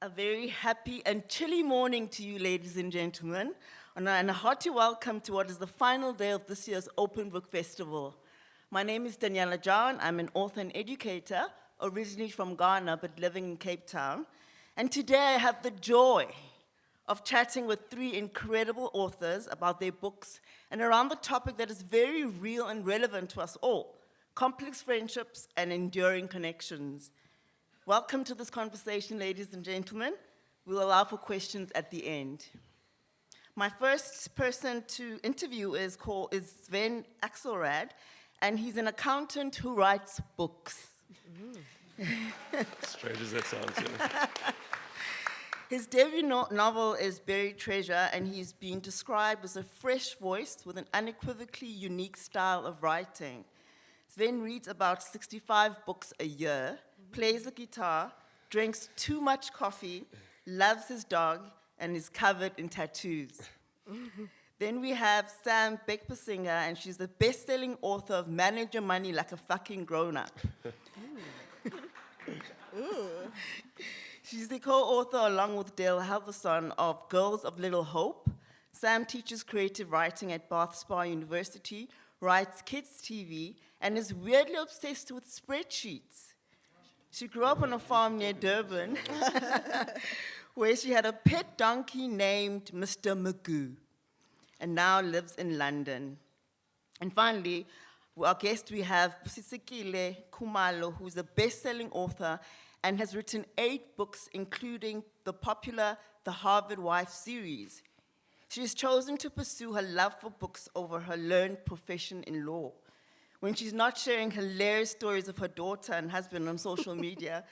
A very happy and chilly morning to you, ladies and gentlemen, and a hearty welcome to what is the final day of this year's Open Book Festival. My name is Daniella Djan. I'm an author and educator, originally from Ghana, but living in Cape Town. And today I have the joy of chatting with three incredible authors about their books and around the topic that is very real and relevant to us all, complex friendships and enduring connections. Welcome to this conversation, ladies and gentlemen. We'll allow for questions at the end. My first person to interview is Sven Axelrad, and he's an accountant who writes books. Strange as that sounds, yeah. His debut novel is Buried Treasure, and he's been described as a fresh voice with an unequivocally unique style of writing. Sven reads about 65 books a year, plays the guitar, drinks too much coffee, loves his dog, and is covered in tattoos. Then we have Sam Beckbessinger, and she's the best-selling author of Manage Your Money Like a Fucking Grown-Up. She's the co-author, along with Dale Halverson, of Girls of Little Hope. Sam teaches creative writing at Bath Spa University, writes kids' TV, and is weirdly obsessed with spreadsheets. She grew up on a farm near Durban, where she had a pet donkey named Mr. Magoo, and now lives in London. And finally, our guest, we have Busisekile Khumalo, who's a best-selling author and has written 8 books, including the popular The Harvard Wife series. She has chosen to pursue her love for books over her learned profession in law. When she's not sharing hilarious stories of her daughter and husband on social media,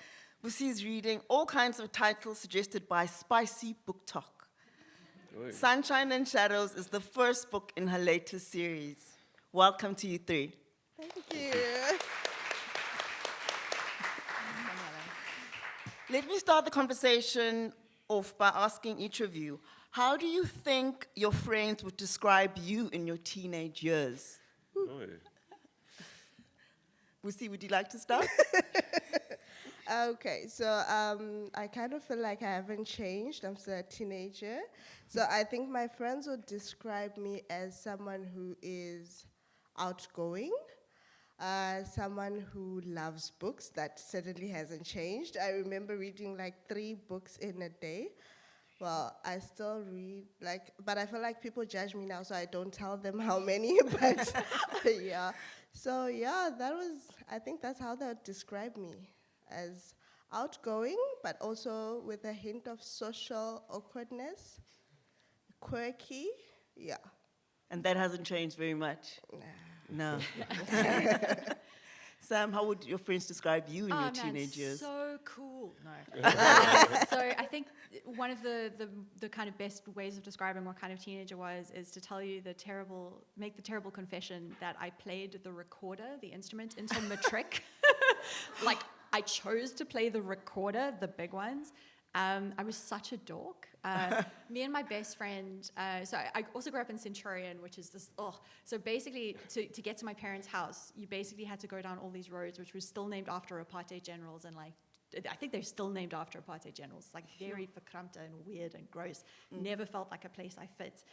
Busi is reading all kinds of titles suggested by Spicy Book Talk. Oi. Sunshine and Shadows is the first book in her latest series. Welcome to you three. Thank you. Let me start the conversation off by asking each of you, how do you think your friends would describe you in your teenage years? Oi. Busi, would you like to start? Okay, so I kind of feel like I haven't changed. I'm still a teenager. So I think my friends would describe me as someone who is outgoing, someone who loves books. That certainly hasn't changed. I remember reading like 3 books in a day. Well, I still read, but I feel like people judge me now, so I don't tell them how many, but yeah. So yeah, I think that's how they would describe me, as outgoing, but also with a hint of social awkwardness, quirky, yeah. And that hasn't changed very much? No. Sam, how would your friends describe you in your teenage years? So cool. No. So I think one of the kind of best ways of describing what kind of teenager was is to tell you make the terrible confession that I played the recorder, the instrument, until matric. Like, I chose to play the recorder, the big ones. I was such a dork. Me and my best friend, so I also grew up in Centurion, which is this, so basically to get to my parents' house, you basically had to go down all these roads, which were still named after apartheid generals, and I think they're still named after apartheid generals, like very verkrampte and weird and gross. Never felt like a place I fit.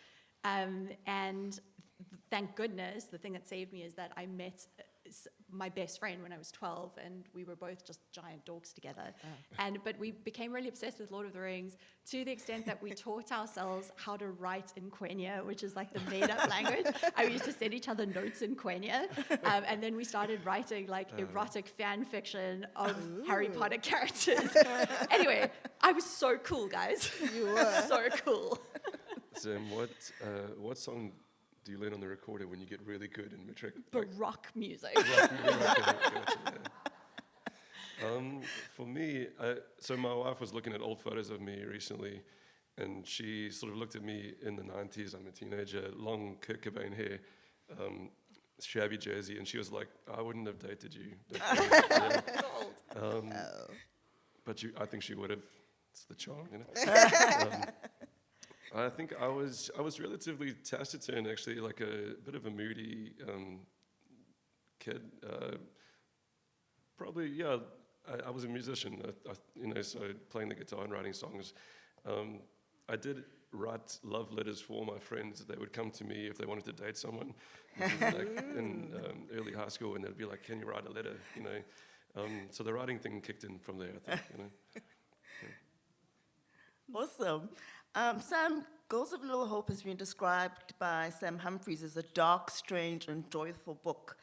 And thank goodness, the thing that saved me is that I met my best friend when I was 12, and we were both just giant dorks together. But we became really obsessed with Lord of the Rings to the extent that we taught ourselves how to write in Quenya, which is like the made-up language. I used to send each other notes in Quenya, and then we started writing like erotic fan fiction of Harry Potter characters. Anyway, I was so cool, guys. You were. So cool. Sam, what song do you learn on the recorder when you get really good in matric? Baroque music. For me, so my wife was looking at old photos of me recently, and she sort of looked at me in the 90s. I'm a teenager, long Kurt Cobain hair, shabby jersey, and she was like, I wouldn't have dated you. But I think she would have. It's the charm, you know? I think I was relatively taciturn, actually, like a bit of a moody kid. Probably, yeah, I was a musician, so playing the guitar and writing songs. I did write love letters for all my friends. They would come to me if they wanted to date someone. This is like in early high school, and they'd be like, "Can you write a letter?" So the writing thing kicked in from there, I think. Awesome. Sam, Girls of Little Hope has been described by Sam Humphries as a dark, strange, and joyful book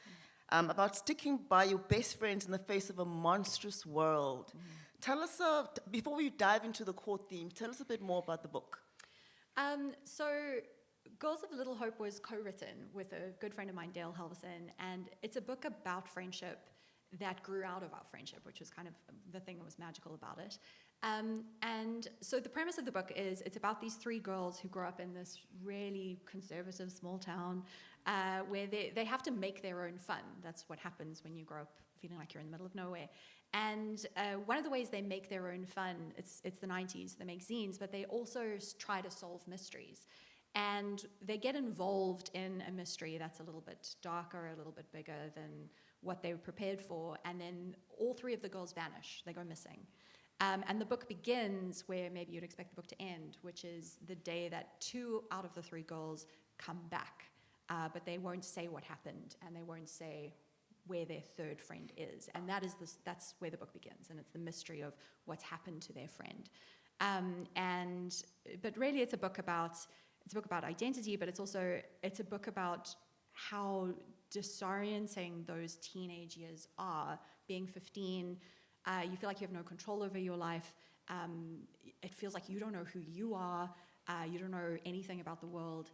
about sticking by your best friends in the face of a monstrous world. Tell us, before we dive into the core theme, tell us a bit more about the book. So Girls of Little Hope was co-written with a good friend of mine, Dale Halverson, and it's a book about friendship that grew out of our friendship, which was kind of the thing that was magical about it. And so the premise of the book is it's about these three girls who grow up in this really conservative small town where they have to make their own fun. That's what happens when you grow up feeling like you're in the middle of nowhere. And one of the ways they make their own fun, it's the 90s, they make zines, but they also try to solve mysteries. And they get involved in a mystery that's a little bit darker, a little bit bigger than what they were prepared for, and then all three of the girls vanish, they go missing. And the book begins where maybe you'd expect the book to end, which is the day that 2 out of the 3 girls come back, but they won't say what happened, and they won't say where their third friend is. And that's where the book begins, and it's the mystery of what's happened to their friend. But really it's a book about identity, but it's a book about how disorienting those teenage years are. Being 15, you feel like you have no control over your life. It feels like you don't know who you are. You don't know anything about the world.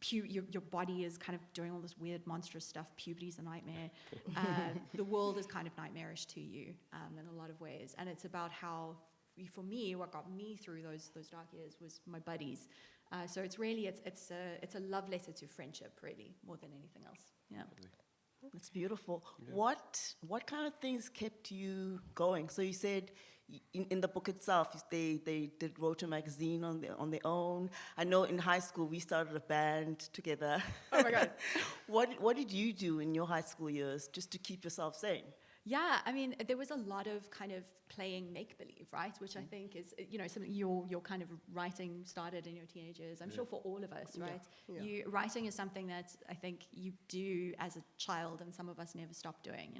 Your body is kind of doing all this weird, monstrous stuff. Puberty's a nightmare. The world is kind of nightmarish to you in a lot of ways. And it's about how, for me, what got me through those dark years was my buddies. So it's really it's a love letter to friendship, really, more than anything else. Yeah. It's beautiful. Yeah. What kind of things kept you going? So you said in the book itself, they wrote a magazine on their own. I know in high school we started a band together. Oh my God. What did you do in your high school years just to keep yourself sane? Yeah, I mean, there was a lot of kind of playing make-believe, right? Which I think is, something your kind of writing started in your teenage years. I'm sure for all of us, right? Yeah. Writing is something that I think you do as a child, and some of us never stop doing,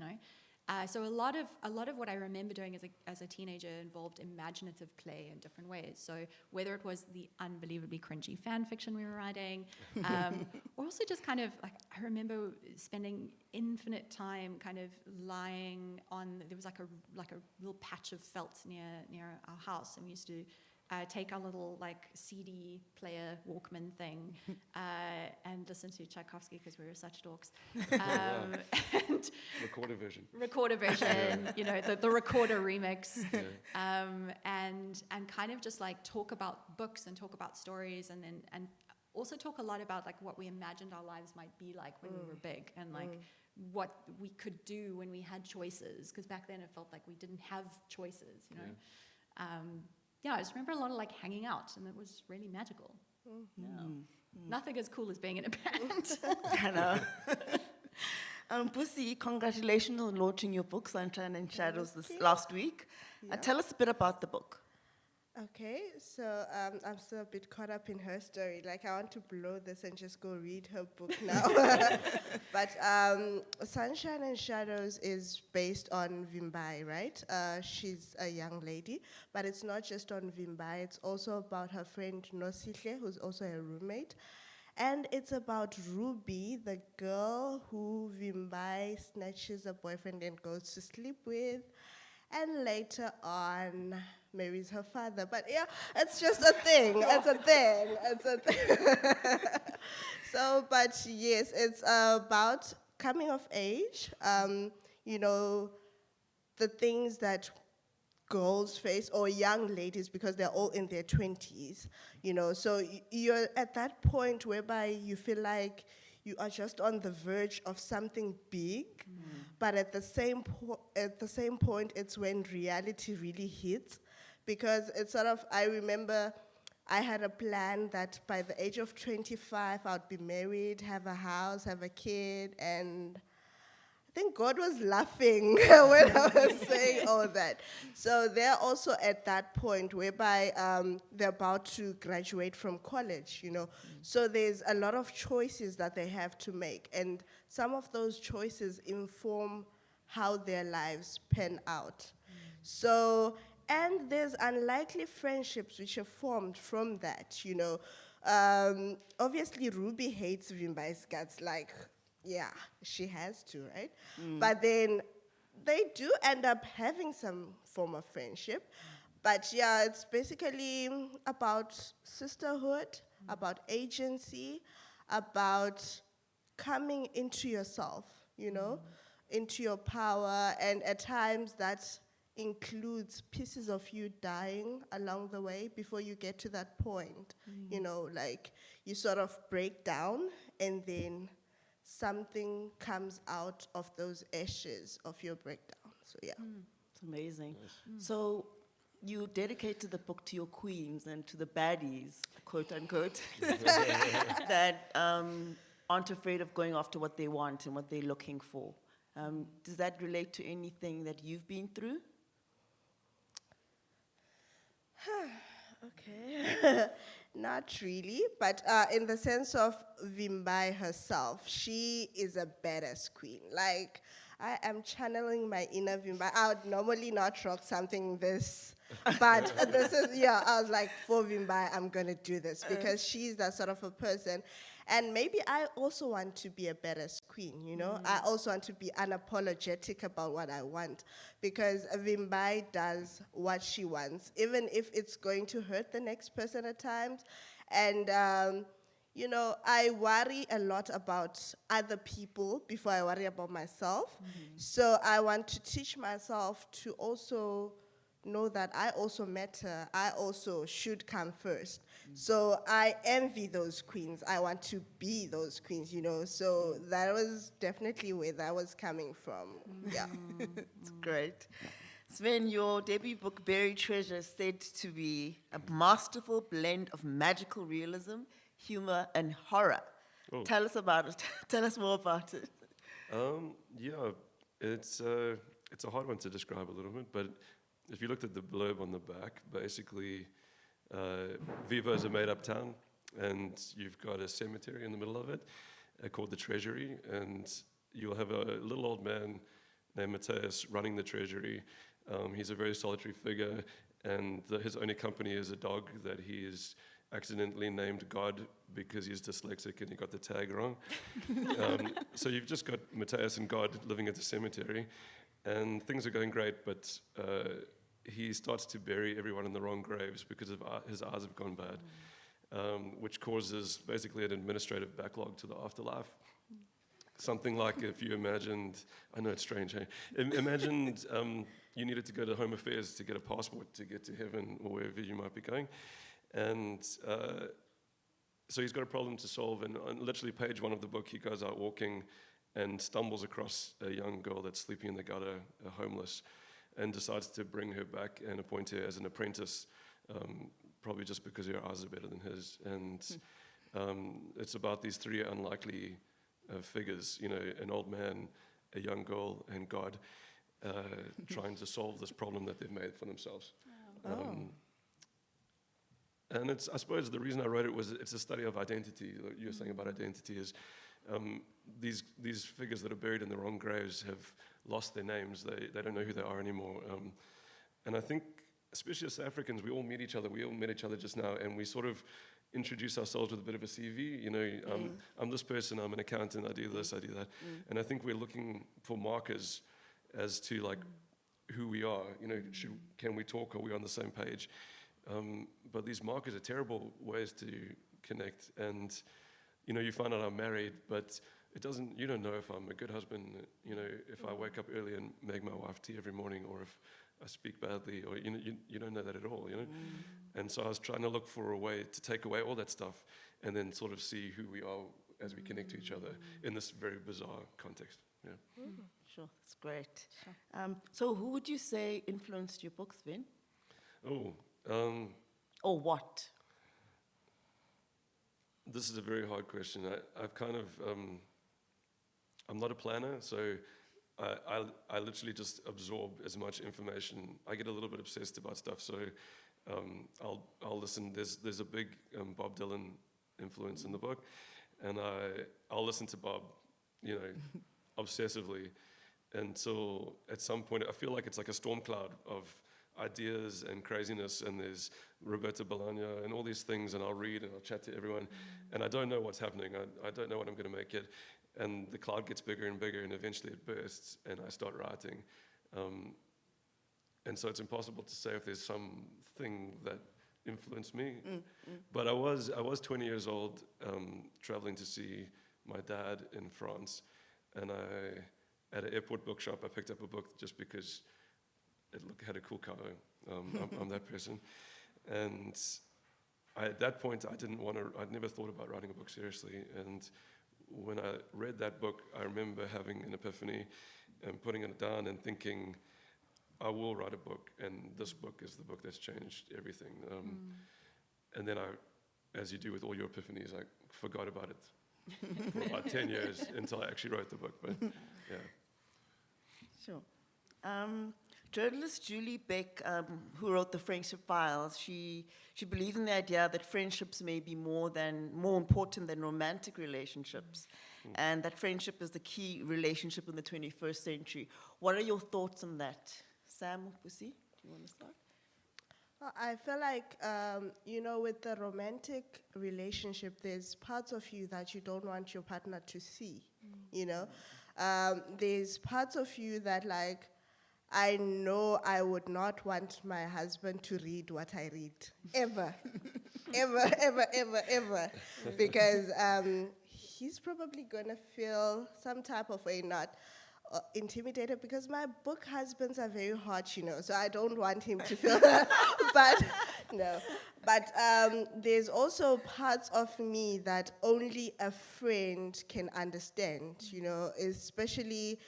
So a lot of what I remember doing as a teenager involved imaginative play in different ways. So whether it was the unbelievably cringy fan fiction we were writing, or also just kind of like, I remember spending infinite time kind of lying on, there was like a real patch of felt near our house, and we used to take our little like CD player Walkman thing and listen to Tchaikovsky because we were such dorks. And recorder version, the recorder remix, and kind of just like talk about books and talk about stories, and also talk a lot about like what we imagined our lives might be like when we were big, and like what we could do when we had choices, because back then it felt like we didn't have choices, I just remember a lot of like hanging out, and it was really magical. Nothing as cool as being in a band. I know. Busi, congratulations on launching your book, Sunshine and Shadows, last week. Yeah. Tell us a bit about the book. Okay, so I'm still a bit caught up in her story. Like, I want to blow this and just go read her book now. But Sunshine and Shadows is based on Vimbai, right? She's a young lady, but it's not just on Vimbai. It's also about her friend Nosihle, who's also a roommate. And it's about Ruby, the girl who Vimbai snatches a boyfriend and goes to sleep with, and later on marries her father. But yeah, it's just a thing. It's a thing. So, but yes, it's about coming of age, the things that girls face, or young ladies, because they're all in their 20s, so you're at that point whereby you feel like you are just on the verge of something big, but at the same point, it's when reality really hits, because it's sort of, I remember I had a plan that by the age of 25, I'd be married, have a house, have a kid, and I think God was laughing when I was saying all that. So they're also at that point whereby they're about to graduate from college, you know. So there's a lot of choices that they have to make. And some of those choices inform how their lives pan out. So, and there's unlikely friendships which are formed from that, you know. Obviously, Ruby hates Vimba's guts, like, yeah, she has to, right? But then they do end up having some form of friendship. But yeah, it's basically about sisterhood, about agency, about coming into yourself, you know, into your power. And at times that includes pieces of you dying along the way before you get to that point. You know, like you sort of break down and then something comes out of those ashes of your breakdown. So yeah. It's amazing. So you dedicated the book to your queens and to the baddies, quote unquote, that aren't afraid of going after what they want and what they're looking for. Does that relate to anything that you've been through? Okay. Not really, but in the sense of Vimbai herself, she is a badass queen. Like, I am channeling my inner Vimbai. I would normally not rock something this, but this is, yeah, I was like, for Vimbai, I'm going to do this because she's that sort of a person. And maybe I also want to be a badass queen, you know? I also want to be unapologetic about what I want because Vimbai does what she wants, even if it's going to hurt the next person at times. And, you know, I worry a lot about other people before I worry about myself. So I want to teach myself to also know that I also matter. I also should come first. So I envy those queens. I want to be those queens, you know. So that was definitely where that was coming from. Yeah. It's great. Sven, your debut book, Buried Treasure, is said to be a masterful blend of magical realism, humor, and horror. Oh. Tell us about it. Tell us more about it. Yeah, it's a hard one to describe a little bit, but if you looked at the blurb on the back, basically, Vivo is a made-up town, and you've got a cemetery in the middle of it called the Treasury, and you'll have a little old man named Matthias running the Treasury. He's a very solitary figure, and his only company is a dog that he is accidentally named God because he's dyslexic and he got the tag wrong. So you've just got Matthias and God living at the cemetery, and things are going great, but he starts to bury everyone in the wrong graves because of his eyes have gone bad, which causes basically an administrative backlog to the afterlife. Something like if you imagined, I know it's strange, hey? Imagined you needed to go to Home Affairs to get a passport to get to heaven or wherever you might be going. And so he's got a problem to solve, and on literally page 1 of the book, he goes out walking and stumbles across a young girl that's sleeping in the gutter, homeless, and decides to bring her back and appoint her as an apprentice, probably just because her eyes are better than his. And it's about these 3 unlikely figures, you know, an old man, a young girl, and God, trying to solve this problem that they've made for themselves. And I suppose the reason I wrote it was it's a study of identity. Like you were saying about identity is these figures that are buried in the wrong graves have lost their names. They don't know who they are anymore. And I think, especially as Africans, we all meet each other. We all met each other just now, and we sort of introduce ourselves with a bit of a CV. You know, I'm this person, I'm an accountant, I do this, I do that. And I think we're looking for markers as to like who we are. You know, can we talk? Are we on the same page? But these markers are terrible ways to connect. And, you know, you find out I'm married, but you don't know if I'm a good husband, you know, if I wake up early and make my wife tea every morning, or if I speak badly, or, you know, you don't know that at all, you know. And so I was trying to look for a way to take away all that stuff and then sort of see who we are as we connect to each other in this very bizarre context. Yeah. Sure, that's great. So who would you say influenced your books, Sven? Or what? This is a very hard question. I've kind of, I'm not a planner, so I literally just absorb as much information. I get a little bit obsessed about stuff, so I'll listen. There's a big Bob Dylan influence in the book, and I'll listen to Bob, obsessively, until at some point I feel like it's like a storm cloud of ideas and craziness, and there's Roberto Bolaño and all these things, and I'll read and I'll chat to everyone, and I don't know what's happening. I don't know what I'm going to make it, and the cloud gets bigger and bigger, and eventually it bursts, and I start writing. And so it's impossible to say if there's something that influenced me. But I was 20 years old, traveling to see my dad in France, and at an airport bookshop, I picked up a book just because it had a cool cover. I'm that person. And at that point, I'd never thought about writing a book seriously. And when I read that book, I remember having an epiphany and putting it down and thinking, I will write a book, and this book is the book that's changed everything. And then as you do with all your epiphanies, I forgot about it for about 10 years until I actually wrote the book. But yeah. Sure. Journalist Julie Beck, who wrote The Friendship Files, she believes in the idea that friendships may be more important than romantic relationships, and that friendship is the key relationship in the 21st century. What are your thoughts on that? Sam or Pussy, do you want to start? Well, I feel like, with the romantic relationship, there's parts of you that you don't want your partner to see, There's parts of you that, like, I know I would not want my husband to read what I read, ever, ever, ever, ever, ever, because he's probably gonna feel some type of way, not intimidated, because my book husbands are very hot, so I don't want him to feel that, but no. But there's also parts of me that only a friend can understand, especially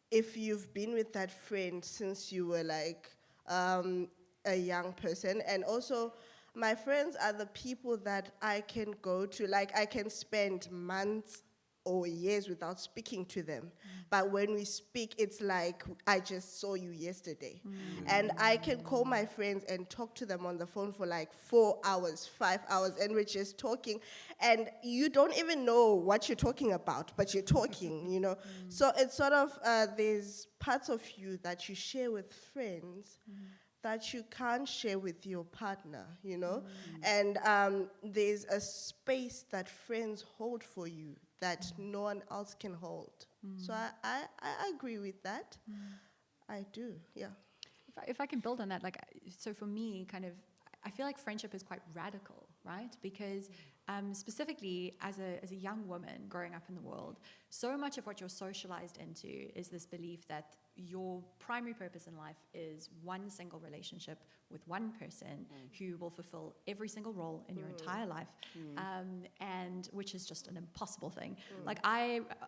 if you've been with that friend since you were like a young person. And also, my friends are the people that I can go to, like I can spend months or years without speaking to them. But when we speak, it's like I just saw you yesterday. And I can call my friends and talk to them on the phone for like 4 hours, 5 hours, and we're just talking. And you don't even know what you're talking about, but you're talking, So it's sort of, there's parts of you that you share with friends that you can't share with your partner, And there's a space that friends hold for you that no one else can hold. So I agree with that. I do, yeah. If I can build on that, so for me, I feel like friendship is quite radical, right? Because specifically as a young woman growing up in the world, so much of what you're socialized into is this belief that your primary purpose in life is one single relationship with one person who will fulfill every single role in your entire life, and which is just an impossible thing. Like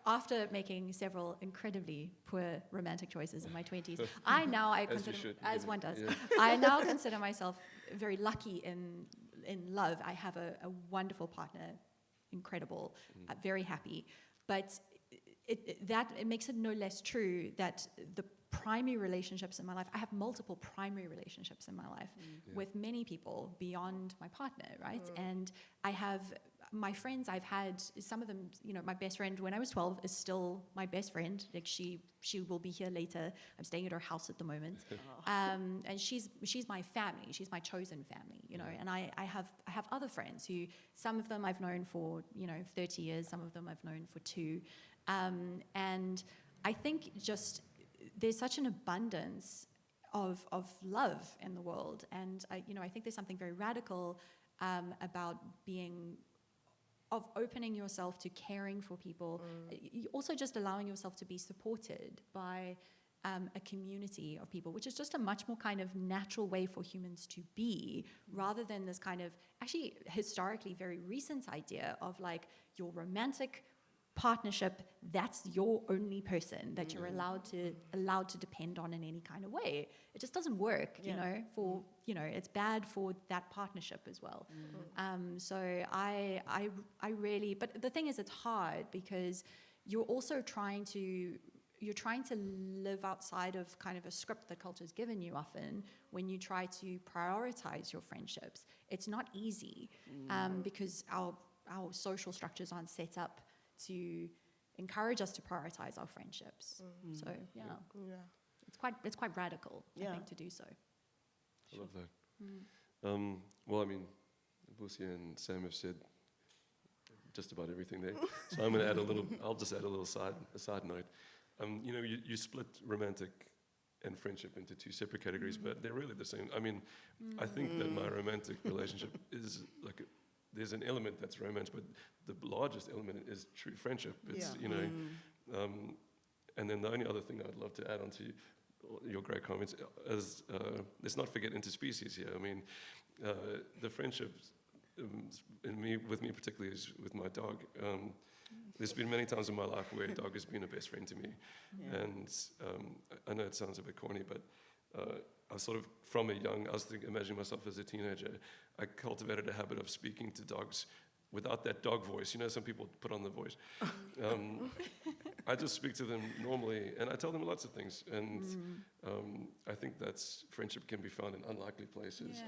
after making several incredibly poor romantic choices in my 20s, I consider, as one does, I now consider myself very lucky in love. I have a wonderful partner, incredible, very happy, but it makes it no less true that the primary relationships in my life, I have multiple primary relationships in my life with many people beyond my partner, right? And I have my friends, I've had some of them, my best friend when I was 12 is still my best friend. Like she will be here later. I'm staying at her house at the moment. And she's my family. She's my chosen family, and I have other friends who, some of them I've known for, 30 years, some of them I've known for 2. And I think just there's such an abundance of love in the world. And I think there's something very radical about of opening yourself to caring for people, also just allowing yourself to be supported by a community of people, which is just a much more kind of natural way for humans to be, rather than this kind of actually historically very recent idea of like your romantic partnership, that's your only person that you're allowed to depend on in any kind of way. It just doesn't work, it's bad for that partnership as well. So I really, but the thing is, it's hard because you're also trying to you're trying to live outside of kind of a script that culture's given you often when you try to prioritize your friendships. It's not easy because our social structures aren't set up to encourage us to prioritize our friendships. So yeah, it's quite radical, I think, to do so. I love that. Well, I mean, Busi and Sam have said just about everything there. So I'm going to add I'll just add a side note. You know, you split romantic and friendship into two separate categories, but they're really the same. I mean, I think that my romantic relationship is like, there's an element that's romance, but the largest element is true friendship. It's, you know, and then the only other thing I'd love to add on to your great comments is, let's not forget interspecies here. I mean, the friendships with me particularly is with my dog. There's been many times in my life where a dog has been a best friend to me. And I know it sounds a bit corny, but I sort of, from imagining myself as a teenager, I cultivated a habit of speaking to dogs without that dog voice. You know, some people put on the voice. I just speak to them normally, and I tell them lots of things. And I think that's friendship can be found in unlikely places,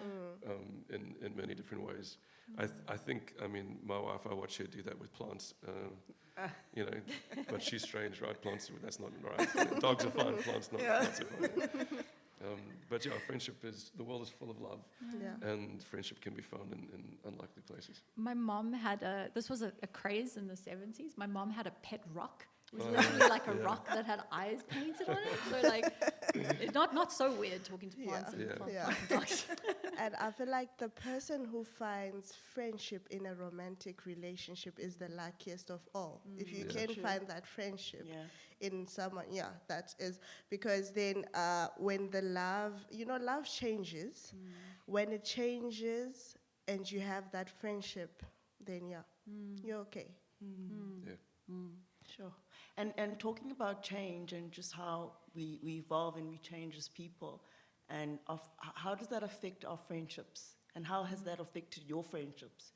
in many different ways. I think, I mean, my wife, I watch her do that with plants. You know, but she's strange, right? Plants, that's not right. Dogs are fine, plants not are fine. But yeah, the world is full of love, and friendship can be found in unlikely places. My mom had this was a craze in the 70s. My mom had a pet rock. It was literally like a rock that had eyes painted on it. So like, not so weird talking to plants and dogs. And I feel like the person who finds friendship in a romantic relationship is the luckiest of all. If you can find that friendship in someone, that is, because then when the love changes, when it changes and you have that friendship, then you're okay. Sure. And talking about change and just how we evolve and we change as people, and how does that affect our friendships? And how has that affected your friendships?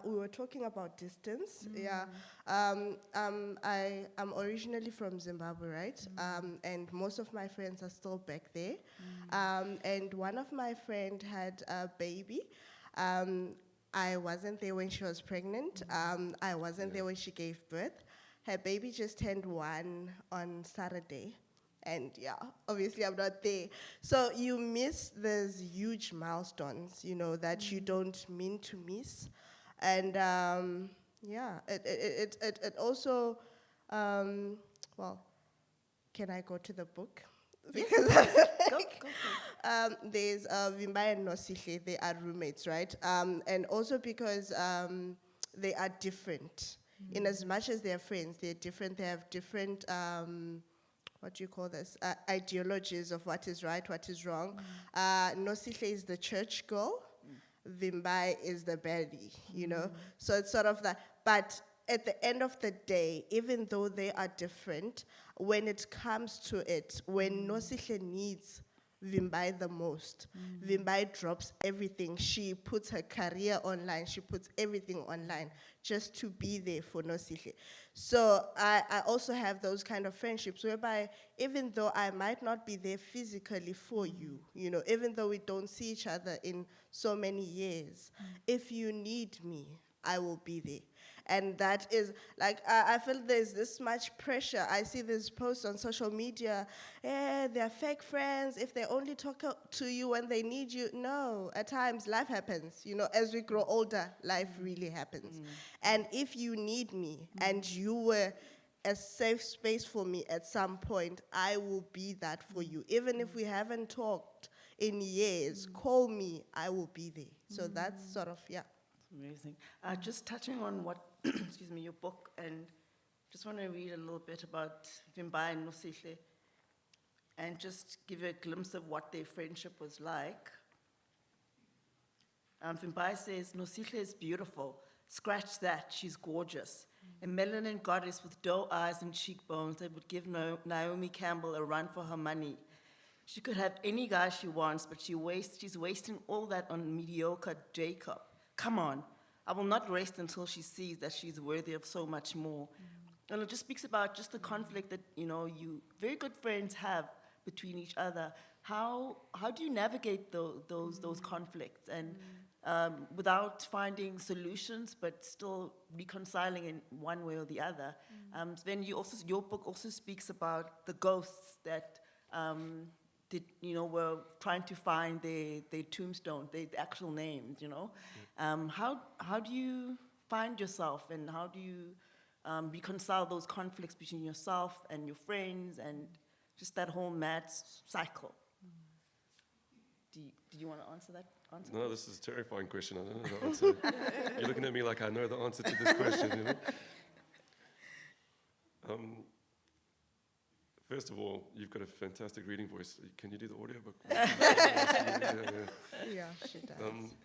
We were talking about distance. I'm originally from Zimbabwe, right? And most of my friends are still back there. And one of my friends had a baby. I wasn't there when she was pregnant. I wasn't there when she gave birth. Her baby just turned 1 on Saturday. And obviously I'm not there. So you miss those huge milestones, you know, that you don't mean to miss. And it also, well, can I go to the book? Because Go. there's Vimbai and Nosihle, they are roommates, right? And also because they are different. In as much as they're friends, they're different. They have different, what do you call this? Ideologies of what is right, what is wrong. Nosihle is the church girl. Vimbai is the baddie, you know? So it's sort of that. But at the end of the day, even though they are different, when it comes to it, when Nosihle needs Vimbai the most, Vimbai drops everything. She puts her career online. She puts everything online just to be there for Nosihle. So I also have those kind of friendships whereby even though I might not be there physically for you, you know, even though we don't see each other in so many years, if you need me, I will be there. And that is, like, I feel there's this much pressure. I see this post on social media, they're fake friends, if they only talk to you when they need you. No, at times life happens. You know, as we grow older, life really happens. And if you need me and you were a safe space for me at some point, I will be that for you. Even if we haven't talked in years, call me, I will be there. So that's sort of, Amazing. Just touching on what, excuse me, your book, and just want to read a little bit about Vimbai and Nosihle and just give you a glimpse of what their friendship was like. Vimbai says, Nosihle is beautiful. Scratch that, she's gorgeous. A melanin goddess with doe eyes and cheekbones that would give Naomi Campbell a run for her money. She could have any guy she wants, but she's wasting all that on mediocre Jacob. Come on, I will not rest until she sees that she's worthy of so much more. And it just speaks about just the conflict that, you know, you very good friends have between each other. How do you navigate those conflicts and without finding solutions, but still reconciling in one way or the other? Sven, your book also speaks about the ghosts that were trying to find their tombstone, their actual names. You know, how do you find yourself, and how do you reconcile those conflicts between yourself and your friends, and just that whole mad cycle? Do you want to answer that? No, this is a terrifying question. I don't know the answer. You're looking at me like I know the answer to this question, you know? First of all, you've got a fantastic reading voice. Can you do the audiobook? Yeah, she does.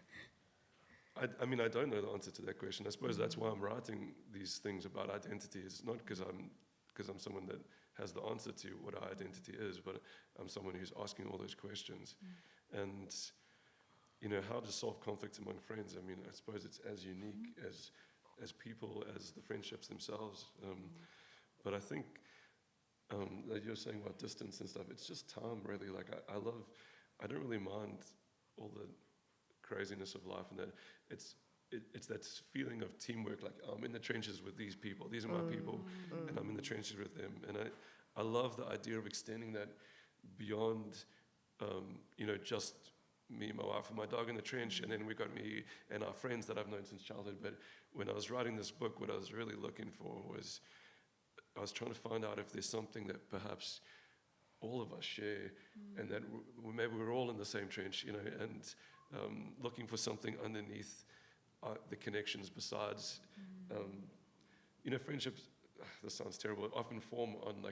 I mean, I don't know the answer to that question. I suppose that's why I'm writing these things about identity. It's not because I'm someone that has the answer to what our identity is, but I'm someone who's asking all those questions. And, you know, how to solve conflict among friends. I mean, I suppose it's as unique as people, as the friendships themselves. But I think that you're saying about distance and stuff, it's just time, really. Like, I don't really mind all the craziness of life, and that it's that feeling of teamwork. Like, I'm in the trenches with these people, these are my people, and I'm in the trenches with them. And I love the idea of extending that beyond, you know, just me, my wife, and my dog in the trench, and then we got me and our friends that I've known since childhood. But when I was writing this book, what I was really looking for was, I was trying to find out if there's something that perhaps all of us share, and that maybe we're all in the same trench, you know, and looking for something underneath the connections besides, you know, friendships. This sounds terrible. Often form on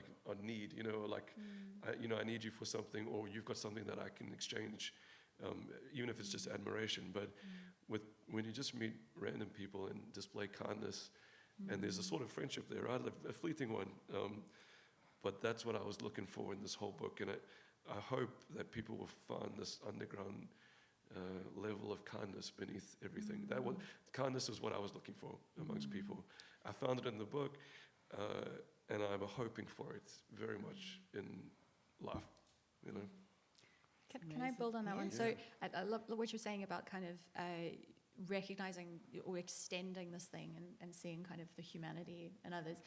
need, you know, like, I need you for something, or you've got something that I can exchange, even if it's just admiration. But when you just meet random people and display kindness, and there's a sort of friendship there, right? A fleeting one. But that's what I was looking for in this whole book, and I hope that people will find this underground level of kindness beneath everything. Kindness is what I was looking for amongst people. I found it in the book, and I'm hoping for it very much in life, you know. Can I build on that one? So I love what you're saying about kind of recognizing or extending this thing and seeing kind of the humanity in others.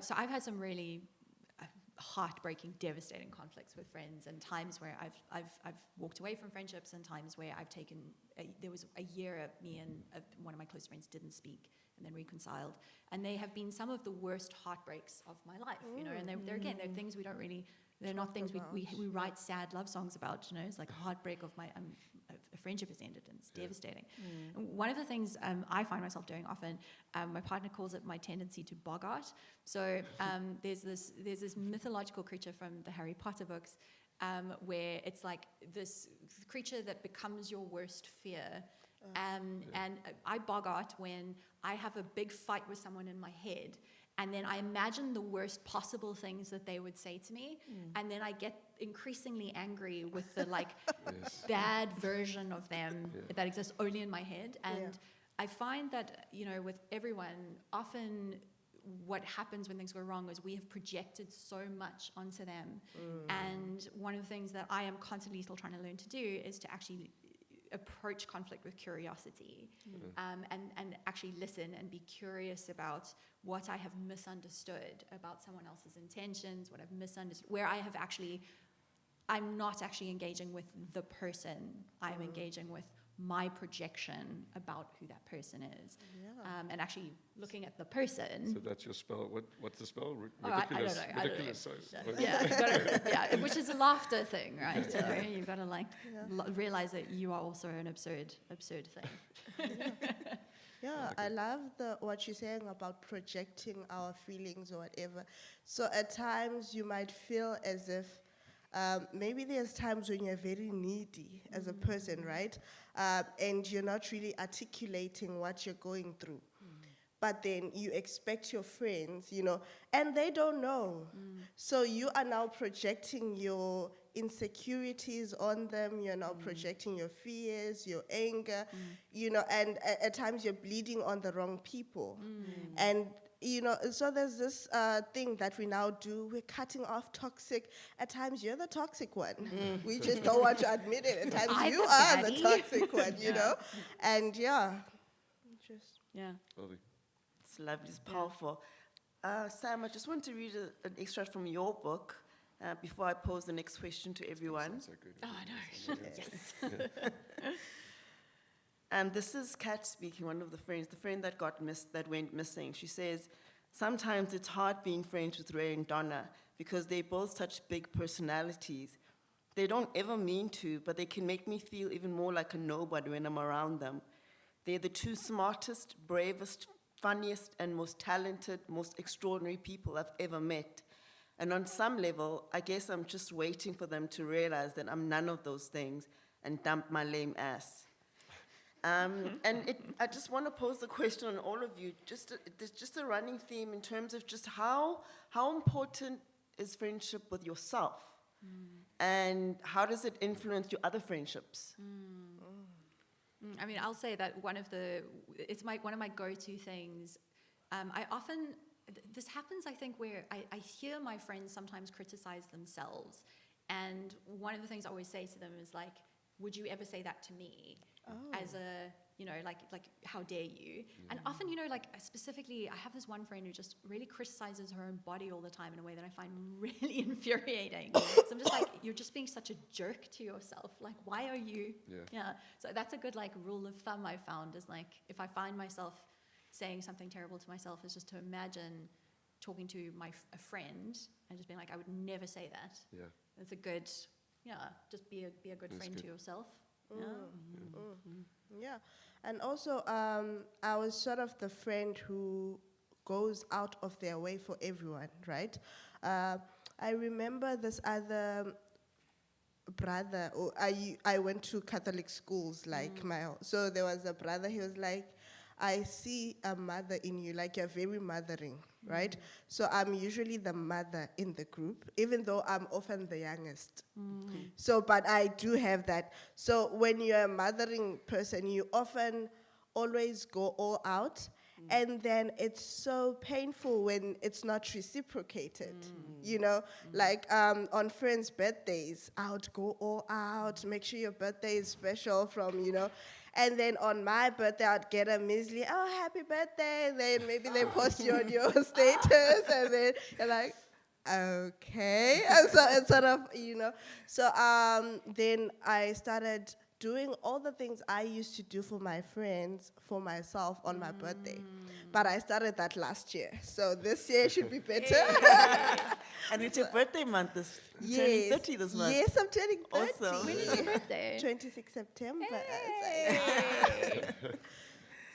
So I've had some really heartbreaking, devastating conflicts with friends, and times where I've walked away from friendships, and times where I've taken. There was a year me and one of my close friends didn't speak and then reconciled, and they have been some of the worst heartbreaks of my life. You know, and they're things we don't really. They're not things we write sad love songs about. You know, it's like a heartbreak of a friendship has ended, and it's devastating. And one of the things I find myself doing often, my partner calls it my tendency to bogart. So there's this mythological creature from the Harry Potter books, where it's like this creature that becomes your worst fear. And I bogart when I have a big fight with someone in my head, and then I imagine the worst possible things that they would say to me, and then I get increasingly angry with the bad version of them that exists only in my head. And I find that, you know, with everyone, often what happens when things go wrong is we have projected so much onto them. And one of the things that I am constantly still trying to learn to do is to actually approach conflict with curiosity, and actually listen and be curious about what I have misunderstood about someone else's intentions, what I've misunderstood, where I'm not actually engaging with the person, I'm engaging with my projection about who that person is, and actually looking at the person. So that's your spell. What's the spell? Ridiculous. I don't know. Ridiculous. Which is a laughter thing, right? You know, you've got to realize that you are also an absurd thing. I love what you're saying about projecting our feelings or whatever. So at times you might feel as if maybe there's times when you're very needy as a person, right? And you're not really articulating what you're going through. But then you expect your friends, you know, and they don't know. So you are now projecting your insecurities on them. You're now projecting your fears, your anger, you know, and at times you're bleeding on the wrong people. And so there's this thing that we now do. We're cutting off toxic. At times, you're the toxic one. We just don't want to admit it. At times, I'm you the are the baddie. toxic one, you know? And just. Yeah. Lovely. It's lovely, it's powerful. Sam, I just want to read an extract from your book before I pose the next question to everyone. Sounds so good. Oh, I know. Yes. And this is Kat speaking, one of the friend that went missing. She says, sometimes it's hard being friends with Ray and Donna because they're both such big personalities. They don't ever mean to, but they can make me feel even more like a nobody when I'm around them. They're the two smartest, bravest, funniest, and most talented, most extraordinary people I've ever met. And on some level, I guess I'm just waiting for them to realize that I'm none of those things and dump my lame ass. I just want to pose the question on all of you. There's just a running theme in terms of just how important is friendship with yourself, and how does it influence your other friendships? I mean, I'll say that one of my go-to things. I often this happens, I think, where I hear my friends sometimes criticize themselves, and one of the things I always say to them is like, would you ever say that to me? As a, like how dare you? And often, like specifically, I have this one friend who just really criticizes her own body all the time in a way that I find really infuriating. So I'm just like, you're just being such a jerk to yourself. Like, why are you? Yeah. So that's a good rule of thumb I found is like, if I find myself saying something terrible to myself, is just to imagine talking to a friend and just being like, I would never say that. Yeah. It's a good, just be a good friend to yourself. Yeah, and also I was sort of the friend who goes out of their way for everyone, right? I remember this other brother, I went to Catholic schools, so there was a brother, he was like, I see a mother in you, like you're very mothering, right? So I'm usually the mother in the group, even though I'm often the youngest. So, but I do have that. So when you're a mothering person, you often always go all out, and then it's so painful when it's not reciprocated, like on friends' birthdays, I would go all out, make sure your birthday is special and then on my birthday, I'd get a measly, oh, happy birthday, and then maybe they post you on your status, and then you're like, okay, and so it's sort of, so then I started doing all the things I used to do for my friends, for myself on my birthday. But I started that last year, so this year should be better. And it's your birthday month, turning 30 this month. Yes, I'm turning 30. Awesome. When is your birthday? 26 September.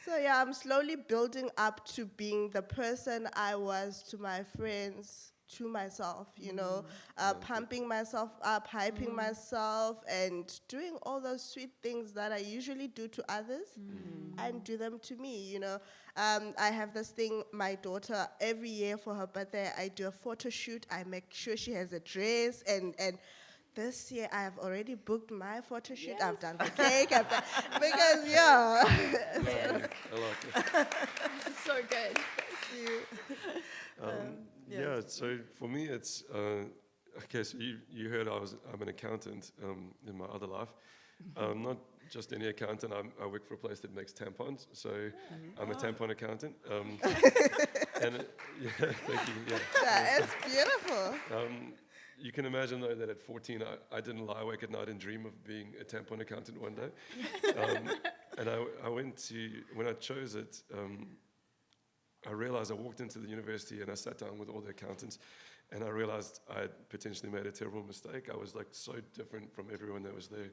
So yeah, I'm slowly building up to being the person I was to my friends, to myself, pumping myself up, hyping myself, and doing all those sweet things that I usually do to others and do them to me, I have this thing, my daughter, every year for her birthday, I do a photo shoot. I make sure she has a dress, and this year I have already booked my photo shoot. Yes. I've done the cake, because, I like it. This is so good. Thank you. Yeah, so for me it's, okay, so you heard I'm an accountant in my other life. Not just any accountant, I work for a place that makes tampons, so I'm a tampon accountant. And thank you, yeah. That's beautiful. You can imagine though that at 14 I didn't lie awake at night and dream of being a tampon accountant one day. And I went to, when I chose it, I realized I walked into the university and I sat down with all the accountants, and I realized I had potentially made a terrible mistake. I was like so different from everyone that was there.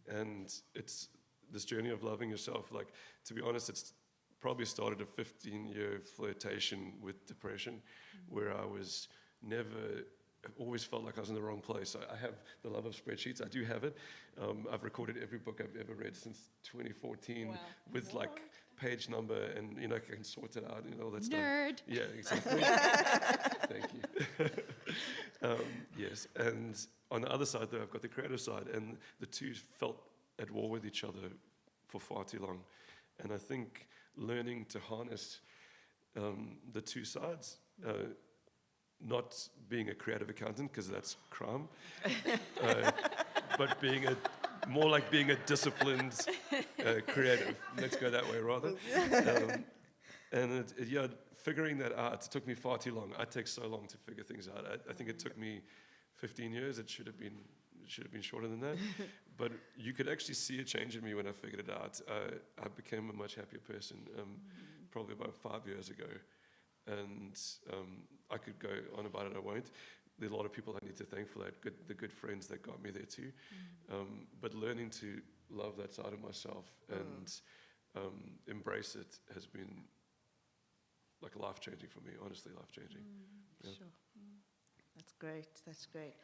And it's this journey of loving yourself. Like, to be honest, it's probably started a 15-year flirtation with depression, where I was always felt like I was in the wrong place. I have the love of spreadsheets. I do have it. I've recorded every book I've ever read since 2014 with like page number, and I can sort it out and all that stuff. Nerd. Yeah, exactly. Thank you. Yes, and on the other side though, I've got the creative side, and the two felt at war with each other for far too long. And I think learning to harness the two sides. Not being a creative accountant, because that's crime, but more like being a disciplined creative. Let's go that way rather. And figuring that out, it took me far too long. I take so long to figure things out. I think it took me 15 years. It should have been shorter than that. But you could actually see a change in me when I figured it out. I became a much happier person probably about 5 years ago. And I could go on about it, I won't. There are a lot of people I need to thank for that, the good friends that got me there too. But learning to love that side of myself and embrace it has been like life-changing for me, honestly life-changing. Yeah. Sure. That's great, that's great.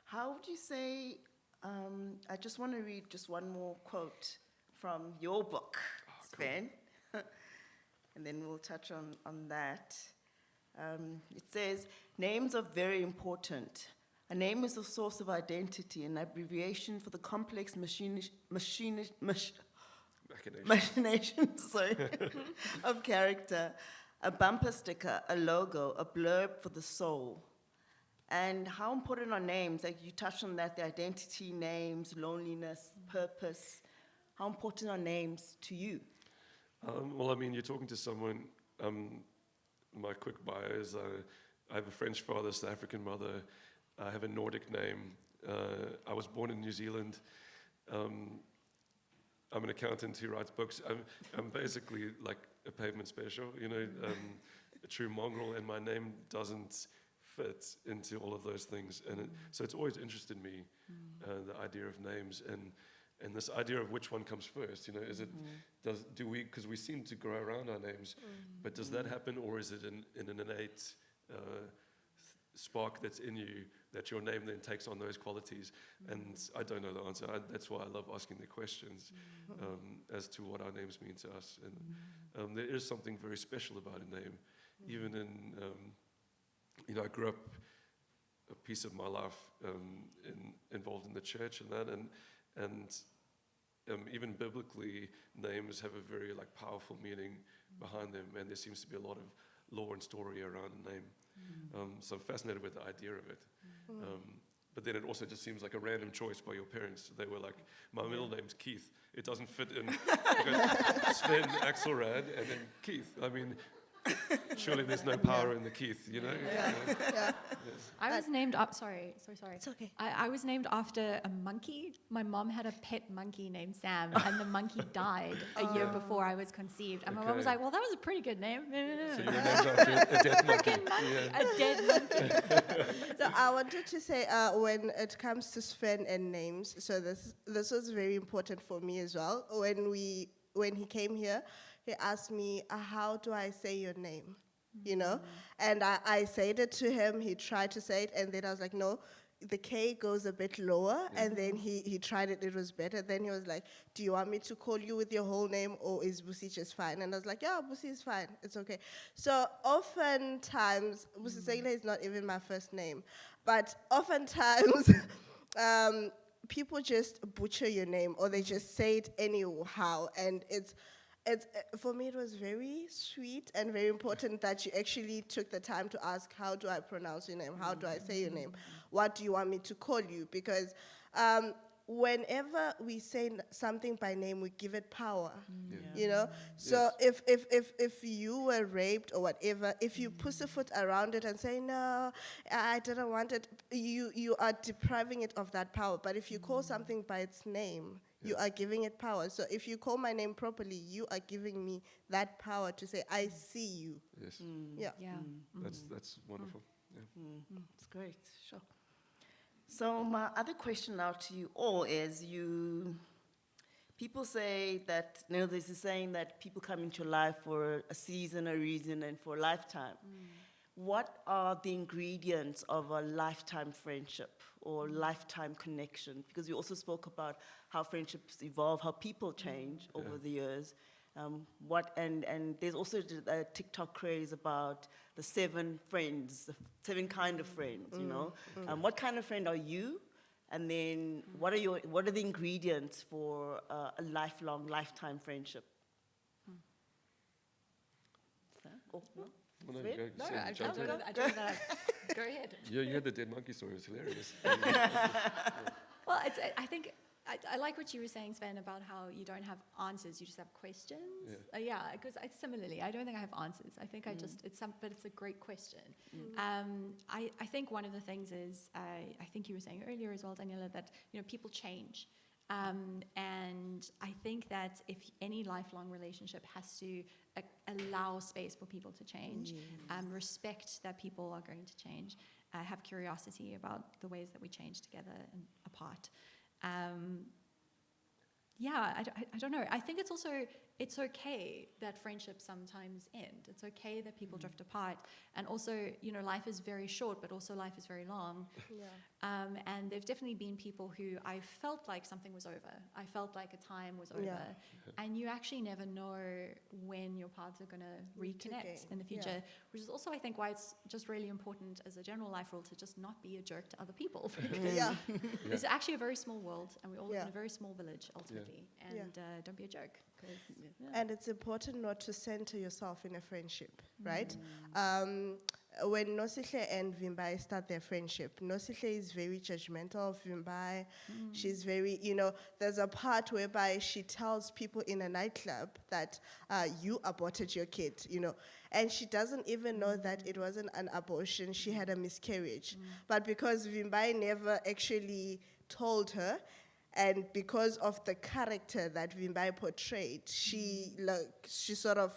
How would you say, I just want to read just one more quote from your book, Sven, and then we'll touch on that. It says, names are very important. A name is a source of identity, an abbreviation for the complex machinations of character, a bumper sticker, a logo, a blurb for the soul. And how important are names? Like you touched on that, the identity, names, loneliness, purpose. How important are names to you? Well, I mean, you're talking to someone, my quick bio is I have a French father, South African mother. I have a Nordic name. I was born in New Zealand. I'm an accountant who writes books. I'm basically like a pavement special, a true mongrel, and my name doesn't fit into all of those things. And so it's always interested me, the idea of names and this idea of which one comes first. Is it because we seem to grow around our names, but does that happen, or is it in an innate spark that's in you that your name then takes on those qualities? And I don't know the answer. That's why I love asking the questions as to what our names mean to us. And there is something very special about a name. Even I grew up a piece of my life involved in the church and that, and even biblically, names have a very powerful meaning behind them, and there seems to be a lot of lore and story around a name. So I'm fascinated with the idea of it. But then it also just seems like a random choice by your parents. They were like, my middle name's Keith. It doesn't fit in. Sven Axelrad and then Keith. I mean, surely there's no power in the Keith, Yeah. Yes. I was named up. Sorry. It's okay. I was named after a monkey. My mom had a pet monkey named Sam, and the monkey died a year before I was conceived. And my mom was like, "Well, that was a pretty good name." So you were named after a dead monkey. Yeah. A dead monkey. So I wanted to say, when it comes to Sven and names, so this was very important for me as well. When he came here, he asked me, how do I say your name? And I said it to him. He tried to say it, and then I was like, no, the K goes a bit lower. And then he tried it. It was better. Then he was like, do you want me to call you with your whole name, or is Busi just fine? And I was like, yeah, Busi is fine. It's okay. So oftentimes, Busisekile is not even my first name. But oftentimes, people just butcher your name, or they just say it anyhow. And it's for me, it was very sweet and very important that you actually took the time to ask, how do I pronounce your name? How do I say your name? What do you want me to call you? Because whenever we say something by name, we give it power, So if you were raped or whatever, if you pussyfoot around it and say, no, I didn't want it, you are depriving it of that power. But if you call something by its name, you are giving it power. So if you call my name properly, you are giving me that power to say, I see you. Yes. Yeah. That's wonderful. Yeah. That's great, sure. So my other question now to you all is, people say that, there's a saying that people come into your life for a season, a reason, and for a lifetime. What are the ingredients of a lifetime friendship or lifetime connection? Because you also spoke about how friendships evolve, how people change over the years. And there's also a TikTok craze about the 7 friends, the 7 kind of friends, What kind of friend are you? And then what are the ingredients for a lifetime friendship? Well, no, Sven? go, No, Sven, I jump don't in. know that. Go ahead. Yeah, you had the dead monkey story. It was hilarious. Well, I think I like what you were saying, Sven, about how you don't have answers, you just have questions. Yeah, because similarly, I don't think I have answers. I think but it's a great question. I think one of the things is, I think you were saying earlier as well, Daniela, that people change. And I think that if any lifelong relationship has to allow space for people to change, respect that people are going to change, have curiosity about the ways that we change together and apart. I don't know. I think it's okay that friendships sometimes end. It's okay that people drift apart. And also, life is very short, but also life is very long. And there've definitely been people who I felt like something was over. I felt like a time was over. And you actually never know when your paths are going to reconnect in the future, which is also, I think, why it's just really important as a general life rule to just not be a jerk to other people. It's actually a very small world, and we all live in a very small village, ultimately. And don't be a jerk. And it's important not to center yourself in a friendship, right? When Nosihle and Vimbai start their friendship, Nosihle is very judgmental of Vimbai. She's very, there's a part whereby she tells people in a nightclub that you aborted your kid, and she doesn't even know that it wasn't an abortion, she had a miscarriage. But because Vimbai never actually told her, and because of the character that Vimbai portrayed, she sort of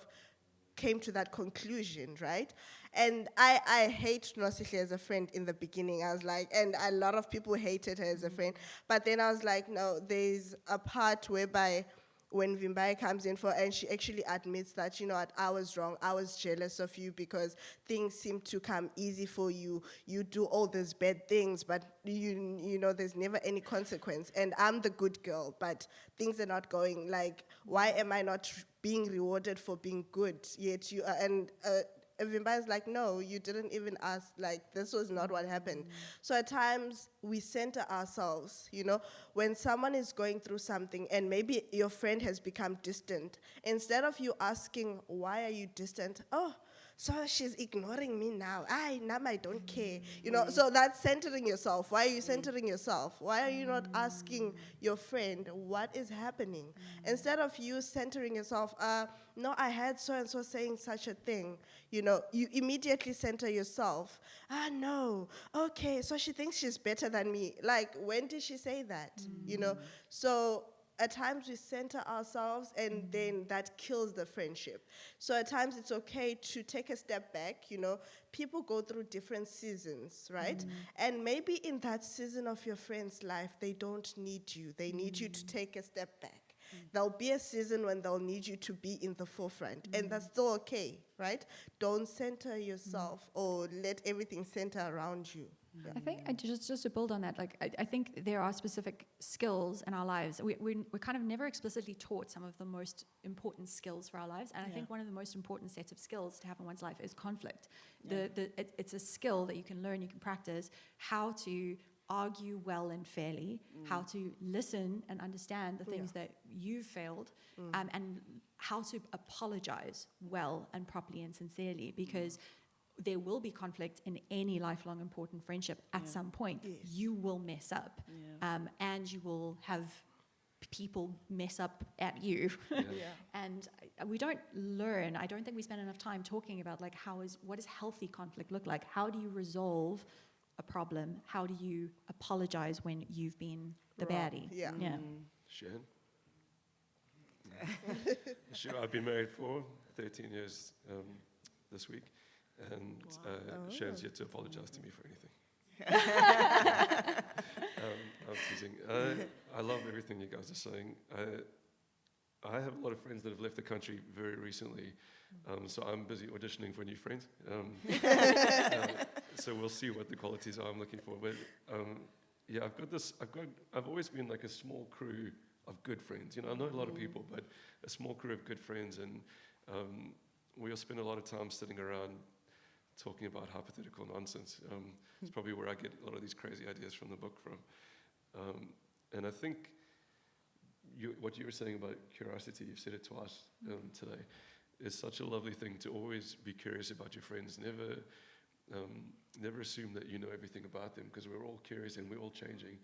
came to that conclusion, right? And I hate Nosihle as a friend in the beginning. I was like, and a lot of people hated her as a friend. But then I was like, no, there's a part whereby when Vimbai comes in and she actually admits that, what, I was wrong, I was jealous of you because things seem to come easy for you. You do all these bad things, but there's never any consequence. And I'm the good girl, but things are not going, why am I not being rewarded for being good? Yet you are, and Vimbai is like, no, you didn't even ask, this was not what happened. So at times, we center ourselves, when someone is going through something and maybe your friend has become distant, instead of you asking, why are you distant? Oh, so she's ignoring me now. Now I don't care. So that's centering yourself. Why are you centering yourself? Why are you not asking your friend what is happening? Instead of you centering yourself, no, I had so-and-so saying such a thing. You immediately center yourself. No, okay, so she thinks she's better than me. When did she say that? So at times we center ourselves and then that kills the friendship. So at times it's okay to take a step back, people go through different seasons, right? And maybe in that season of your friend's life, they don't need you. They need you to take a step back. There'll be a season when they'll need you to be in the forefront, and that's still okay, right? Don't center yourself or let everything center around you. Yeah. I think just to build on that, I think there are specific skills in our lives. We're kind of never explicitly taught some of the most important skills for our lives, and I think one of the most important sets of skills to have in one's life is conflict. It's a skill that you can learn, you can practice, how to argue well and fairly, how to listen and understand the things that you've failed, and how to apologize well and properly and sincerely, because there will be conflict in any lifelong important friendship at some point. Yes. You will mess up, and you will have people mess up at you. And we don't learn, I don't think we spend enough time talking about what does healthy conflict look like? How do you resolve a problem? How do you apologize when you've been the baddie? Shan? Sure, I've been married for 13 years this week, and Shan's yet to apologize to me for anything. I'm teasing. I love everything you guys are saying. I have a lot of friends that have left the country very recently, so I'm busy auditioning for new friends. So we'll see what the qualities are I'm looking for. But I've always been like a small crew of good friends. I know a lot of people, but a small crew of good friends, and we'll spend a lot of time sitting around talking about hypothetical nonsense. It's probably where I get a lot of these crazy ideas from the book from. And I think what you were saying about curiosity, you've said it twice today, is such a lovely thing to always be curious about your friends. Never assume that you know everything about them, because we're all curious and we're all changing.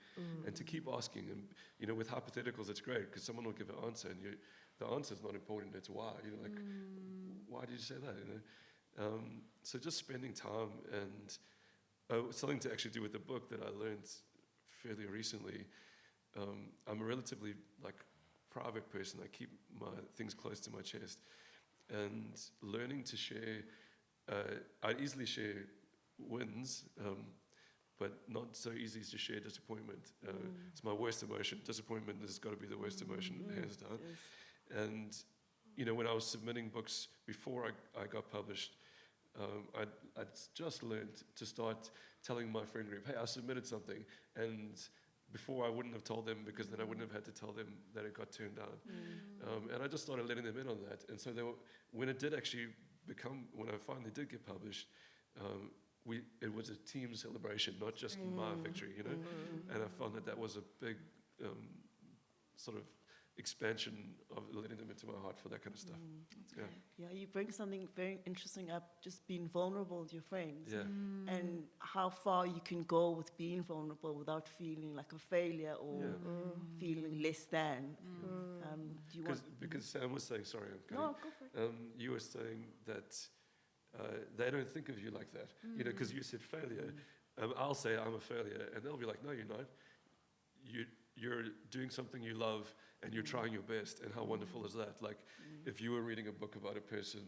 And to keep asking, and with hypotheticals, it's great because someone will give an answer, and the answer is not important. It's why. Like, why did you say that? So just spending time, and something to actually do with the book that I learned fairly recently. I'm a relatively private person. I keep my things close to my chest, and learning to share. I easily share wins, but not so easy to share disappointment. It's my worst emotion. Disappointment has got to be the worst emotion, hands down. Yes. And when I was submitting books before I got published, I'd just learned to start telling my friend group, hey, I submitted something. And before I wouldn't have told them, because then I wouldn't have had to tell them that it got turned down. And I just started letting them in on that. And so when it did actually when I finally did get published, it was a team celebration, not just my victory, And I found that was a big sort of expansion of letting them into my heart for that kind of stuff. Yeah, you bring something very interesting up, just being vulnerable with your friends. Yeah. And how far you can go with being vulnerable without feeling like a failure or feeling less than. Do you want? Because Sam was saying, sorry, I'm cutting. No, go for it. You were saying that they don't think of you like that, because you said failure. I'll say I'm a failure, and they'll be like, no, you're not. You're doing something you love, and you're trying your best, and how wonderful is that? Like, if you were reading a book about a person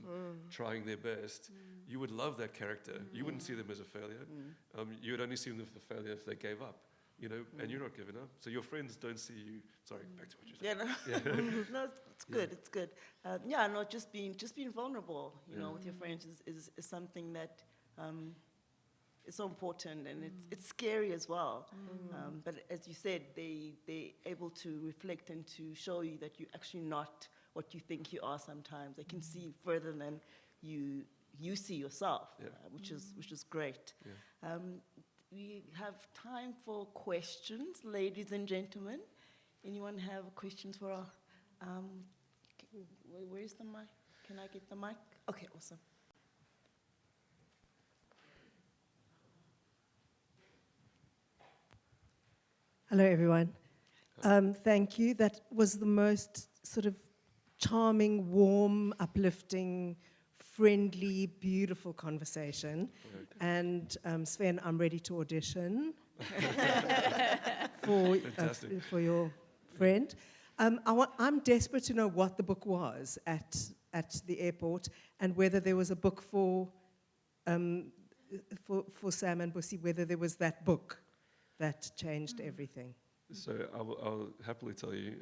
trying their best, you would love that character. You wouldn't see them as a failure. You would only see them as a failure if they gave up, and you're not giving up. So your friends don't see you. Sorry, back to what you said. Yeah, no, no, it's good. It's good. Just being vulnerable, with your friends is something that is so important, and it's scary as well. But as you said, they're able to reflect and to show you that you're actually not what you think you are. Sometimes they can see further than you see yourself, which is great. Yeah. We have time for questions, ladies and gentlemen. Anyone have questions for our? Where's the mic? Can I get the mic? Okay, awesome. Hello, everyone. Thank you. That was the most sort of charming, warm, uplifting, friendly, beautiful conversation. And Sven, I'm ready to audition for your friend. I'm desperate to know what the book was at the airport, and whether there was a book for Sam and Busi, whether there was that book that changed everything. So I'll happily tell you,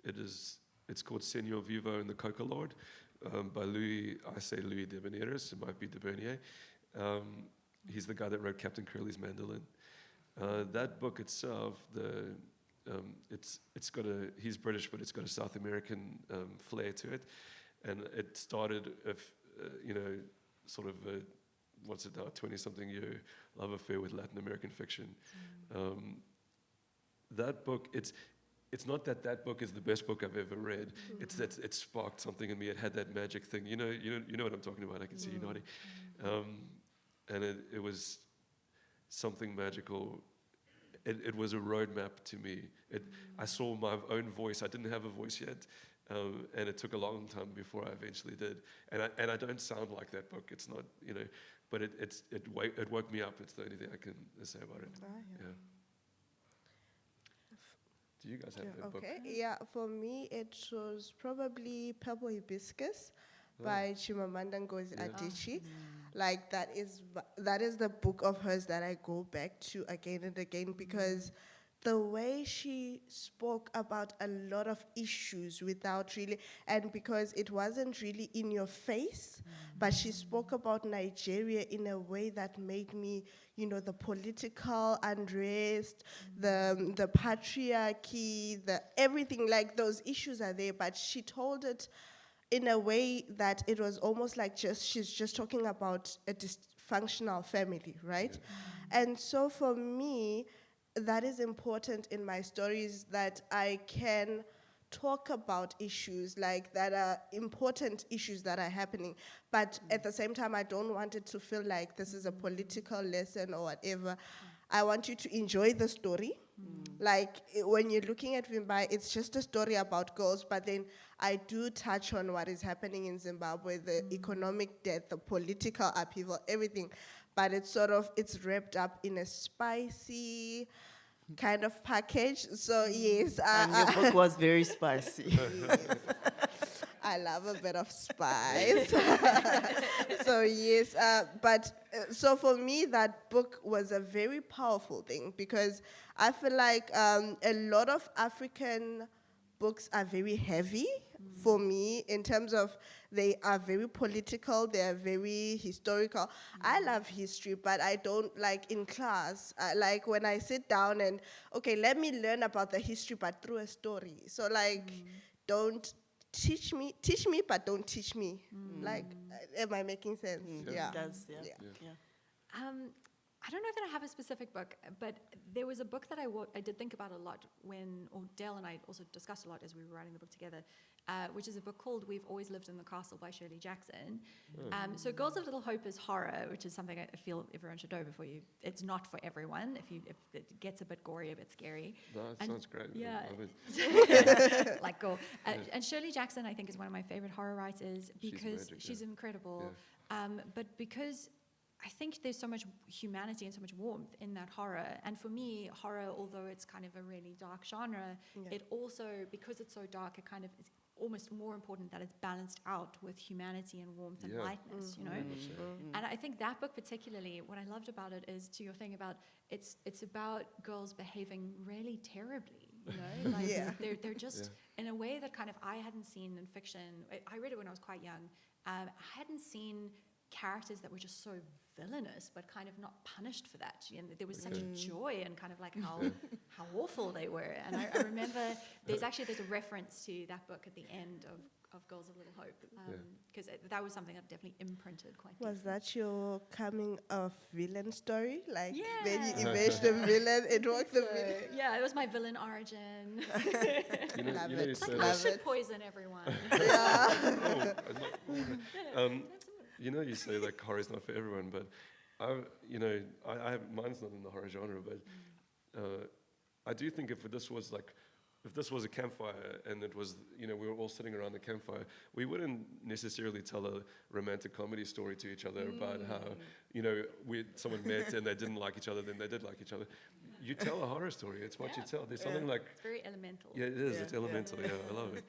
it's called Senor Vivo and the Coca Lord by Louis de Beneres. It might be de Bernier. He's the guy that wrote Captain Curly's Mandolin. That book itself, he's British, but it's got a South American flair to it, and it started, sort of a, what's it now, 20-something year love affair with Latin American fiction. That book, it's not that book is the best book I've ever read. It's that it sparked something in me. It had that magic thing. You know what I'm talking about. I can see you nodding. And it was something magical. It was a roadmap to me. I saw my own voice. I didn't have a voice yet. And it took a long time before I eventually did. And I don't sound like that book. It's not, but it woke me up. It's the only thing I can say about it. Yeah. Do you guys have that book? Okay, yeah, for me it was probably Purple Hibiscus by Chimamanda Ngozi Adichie. Like that is the book of hers that I go back to again and again, because the way she spoke about a lot of issues without really, and because it wasn't really in your face, but she spoke about Nigeria in a way that made me, the political unrest, the patriarchy, the everything, like those issues are there, but she told it in a way that it was almost like she's just talking about a dysfunctional family, right? And so for me, that is important in my stories, that I can talk about issues like that are important issues that are happening, but at the same time I don't want it to feel like this is a political lesson or whatever. I want you to enjoy the story. Like when you're looking at Vimbai, it's just a story about girls, but then I do touch on what is happening in Zimbabwe, the economic death, the political upheaval, everything, but it's wrapped up in a spicy kind of package. So yes, And your book was very spicy. I love a bit of spice. So yes, so for me, that book was a very powerful thing because I feel like a lot of African books are very heavy for me in terms of they are very political, they are very historical. I love history, but I don't like in class. Like when I sit down and, okay, let me learn about the history, but through a story. So like, don't teach me, but don't teach me. Like, am I making sense? Yeah. It does, yeah. I don't know that I have a specific book, but there was a book that I did think about a lot or Dale and I also discussed a lot as we were writing the book together, which is a book called We've Always Lived in the Castle by Shirley Jackson. So Girls of Little Hope is horror, which is something I feel everyone should know before you. It's not for everyone. If it gets a bit gory, a bit scary. That sounds great. Yeah. I love it. Like go. And Shirley Jackson, I think, is one of my favorite horror writers because she's incredible. Yeah. But because I think there's so much humanity and so much warmth in that horror. And for me, horror, although it's kind of a really dark genre, it also, because it's so dark, it kind of is almost more important that it's balanced out with humanity and warmth and lightness, you know? And I think that book particularly, what I loved about it is, to your thing about, it's about girls behaving really terribly, you know? Like they're just, in a way that kind of I hadn't seen in fiction. I read it when I was quite young. I hadn't seen characters that were just so villainous, but kind of not punished for that. And there was such joy and kind of like how awful they were. And I remember there's a reference to that book at the end of Girls of Little Hope, because that was something that definitely imprinted quite deeply. Was that your coming of villain story? Like when you imaged a villain, it walked the villain. Yeah, it was my villain origin. Love it. It's like I should poison everyone. You know, you say like horror's not for everyone, but mine's not in the horror genre, but I do think if this was a campfire and it was, we were all sitting around the campfire, we wouldn't necessarily tell a romantic comedy story to each other about how, someone met and they didn't like each other, then they did like each other. You tell a horror story. It's what you tell. There's something like... It's very elemental. Yeah, it is. It's elemental. Yeah, I love it.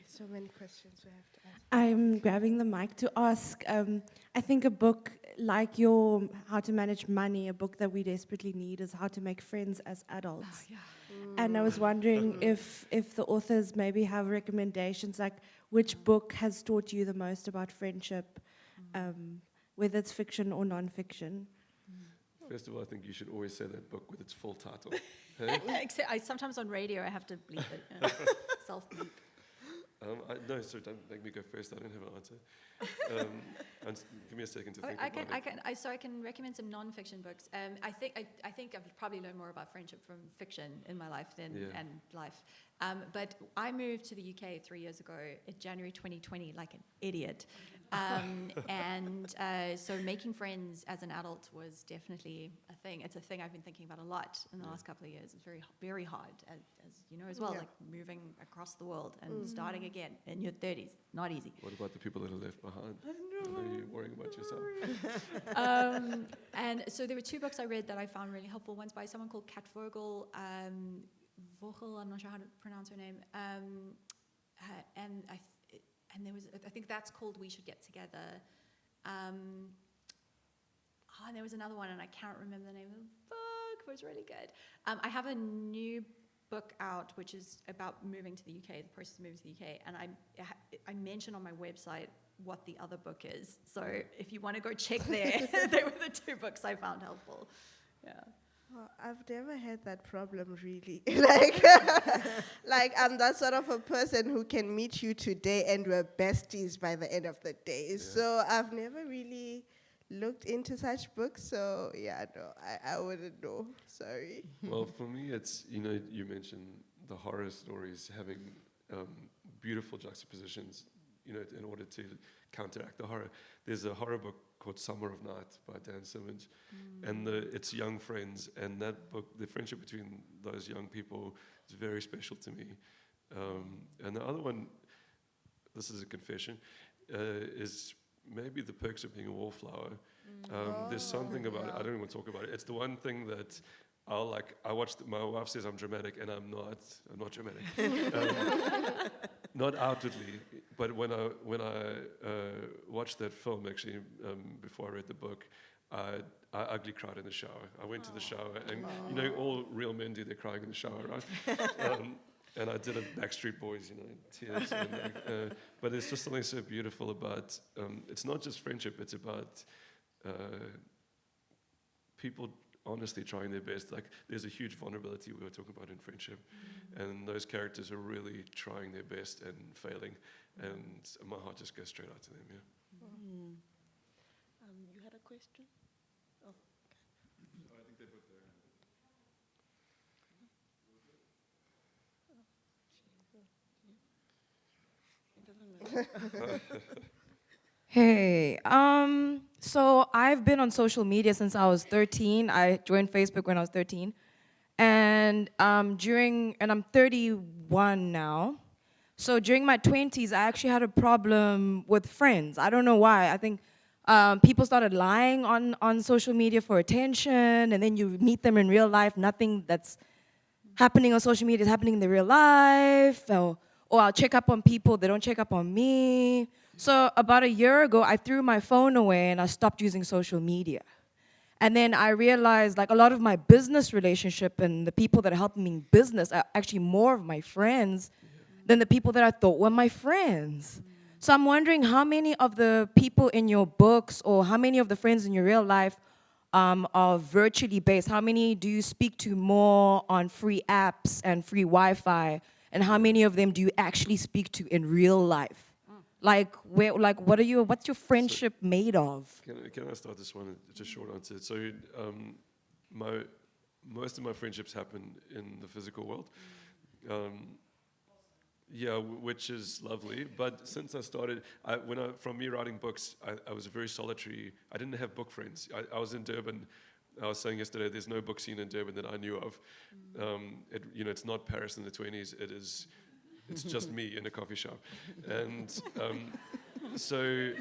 So many questions we have to ask. I'm grabbing the mic to ask. I think a book like your How to Manage Money, a book that we desperately need, is How to Make Friends as Adults. And I was wondering if the authors maybe have recommendations, like which book has taught you the most about friendship, whether it's fiction or non-fiction. First of all, I think you should always say that book with its full title. Except sometimes on radio I have to bleep it. Self-bleep. No, sorry, don't make me go first. I don't have an answer. Give me a second to think about it. I can recommend some non-fiction books. I think I've probably learned more about friendship from fiction in my life than and life. But I moved to the UK 3 years ago in January 2020, like an idiot. So making friends as an adult was definitely a thing. It's a thing I've been thinking about a lot in the last couple of years. It's very, very hard, as you know as well, like moving across the world and starting again in your 30s. Not easy. What about the people that are left behind? Are you worrying about yourself? And so there were two books I read that I found really helpful. One's by someone called Kat Vogel. Vogel, I'm not sure how to pronounce her name. And there was, I think that's called We Should Get Together. And there was another one, and I can't remember the name of the book, but it was really good. I have a new book out, which is about moving to the UK, the process of moving to the UK, and I mention on my website what the other book is. So if you want to go check there, they were the two books I found helpful. Yeah. I've never had that problem really. Like I'm that sort of a person who can meet you today and we're besties by the end of the day. Yeah. So I've never really looked into such books. So yeah, no, I wouldn't know. Sorry. Well, for me, it's, you know, you mentioned the horror stories having beautiful juxtapositions, you know, in order to counteract the horror. There's a horror book called Summer of Night by Dan Simmons, and it's young friends, and that book, the friendship between those young people is very special to me. And the other one, this is a confession, is maybe The Perks of Being a Wallflower. There's something about it, I don't even want to talk about it. It's the one thing that I watched, my wife says I'm dramatic, and I'm not dramatic. Not outwardly, but when I watched that film, actually, before I read the book, I ugly cried in the shower. I went to the shower, and you know, all real men do, they're crying in the shower, right? And I did a Backstreet Boys, you know, tears. And, but there's just something so beautiful about, it's not just friendship, it's about people honestly trying their best. Like, there's a huge vulnerability we were talking about in friendship, and those characters are really trying their best and failing, and my heart just goes straight out to them. Yeah. You had a question? Oh, I think they're both there. Hey, so I've been on social media since I was 13. I joined Facebook when I was 13. And I'm 31 now. So during my 20s, I actually had a problem with friends. I don't know why. I think people started lying on social media for attention, and then you meet them in real life. Nothing that's happening on social media is happening in the real life. Or I'll check up on people, they don't check up on me. So about a year ago, I threw my phone away and I stopped using social media. And then I realized, like, a lot of my business relationship and the people that are helping me in business are actually more of my friends than the people that I thought were my friends. So I'm wondering how many of the people in your books or how many of the friends in your real life are virtually based? How many do you speak to more on free apps and free Wi-Fi? And how many of them do you actually speak to in real life? What's your friendship made of? Can I start this one? It's a short answer. So, most of my friendships happen in the physical world. Yeah, which is lovely. But since I started, from me writing books, I was very solitary. I didn't have book friends. I was in Durban. I was saying yesterday, there's no book scene in Durban that I knew of. It's not Paris in the 20s. It's just me in a coffee shop. And so